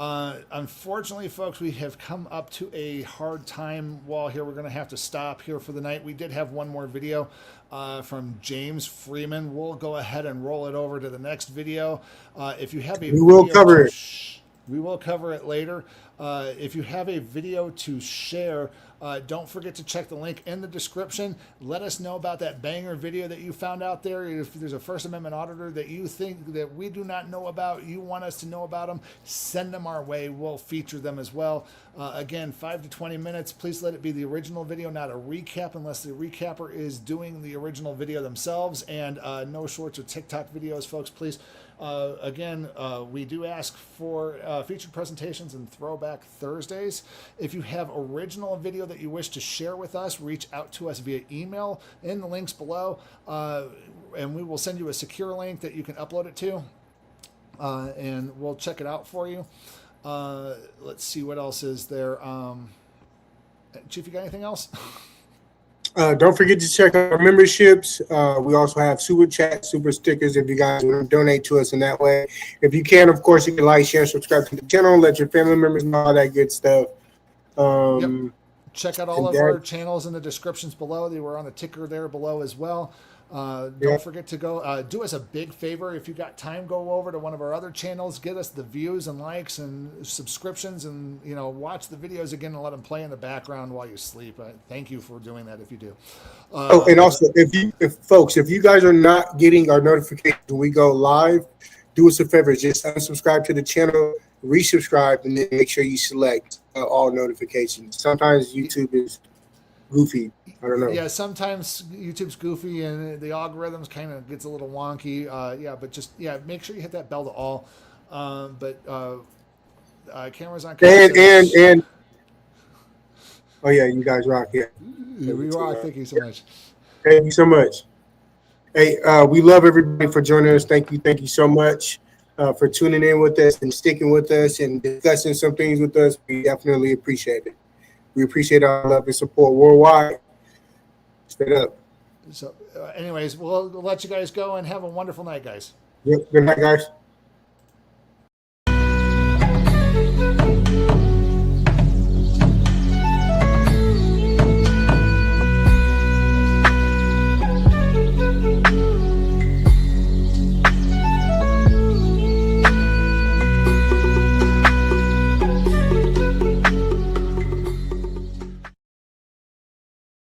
Unfortunately, folks, we have come up to a hard time wall here. We're going to have to stop here for the night. We did have one more video from James Freeman. We'll go ahead and roll it over to the next video. If you have a we will cover it. We will cover it later. If you have a video to share, don't forget to check the link in the description. Let us know about that banger video that you found out there. If there's a First Amendment auditor that you think that we do not know about, you want us to know about them, send them our way. We'll feature them as well. Again, 5 to 20 minutes. Please let it be the original video, not a recap, unless the recapper is doing the original video themselves. And no shorts or TikTok videos, folks, please. We do ask for featured presentations and Throwback Thursdays. If you have original video that you wish to share with us, reach out to us via email in the links below, and we will send you a secure link that you can upload it to, and we'll check it out for you. Let's see what else is there. Chief, you got anything else? Don't forget to check out our memberships. We also have super chats, super stickers if you guys want to donate to us in that way. If you can, of course, you can like, share, subscribe to the channel, let your family members know, all that good stuff. Yep. Check out all of our channels in the descriptions below. They were on the ticker there below as well. Don't forget to go do us a big favor. If you got time, go over to one of our other channels, get us the views and likes and subscriptions, and watch the videos again and let them play in the background while you sleep. Thank you for doing that if you do. And also, if you guys are not getting our notifications when we go live, do us a favor, just unsubscribe to the channel, resubscribe, and then make sure you select all notifications. Sometimes YouTube is goofy. I don't know. Yeah, sometimes YouTube's goofy and the algorithms kind of gets a little wonky. But make sure you hit that bell to all. Cameras on. And oh yeah, you guys rock. Yeah, we rock. Thank you so much. Thank you so much. Hey, we love everybody for joining us. Thank you so much for tuning in with us and sticking with us and discussing some things with us. We definitely appreciate it. We appreciate our love and support worldwide. Straight up. So, anyways, we'll let you guys go and have a wonderful night, guys. Yep. Good night, guys.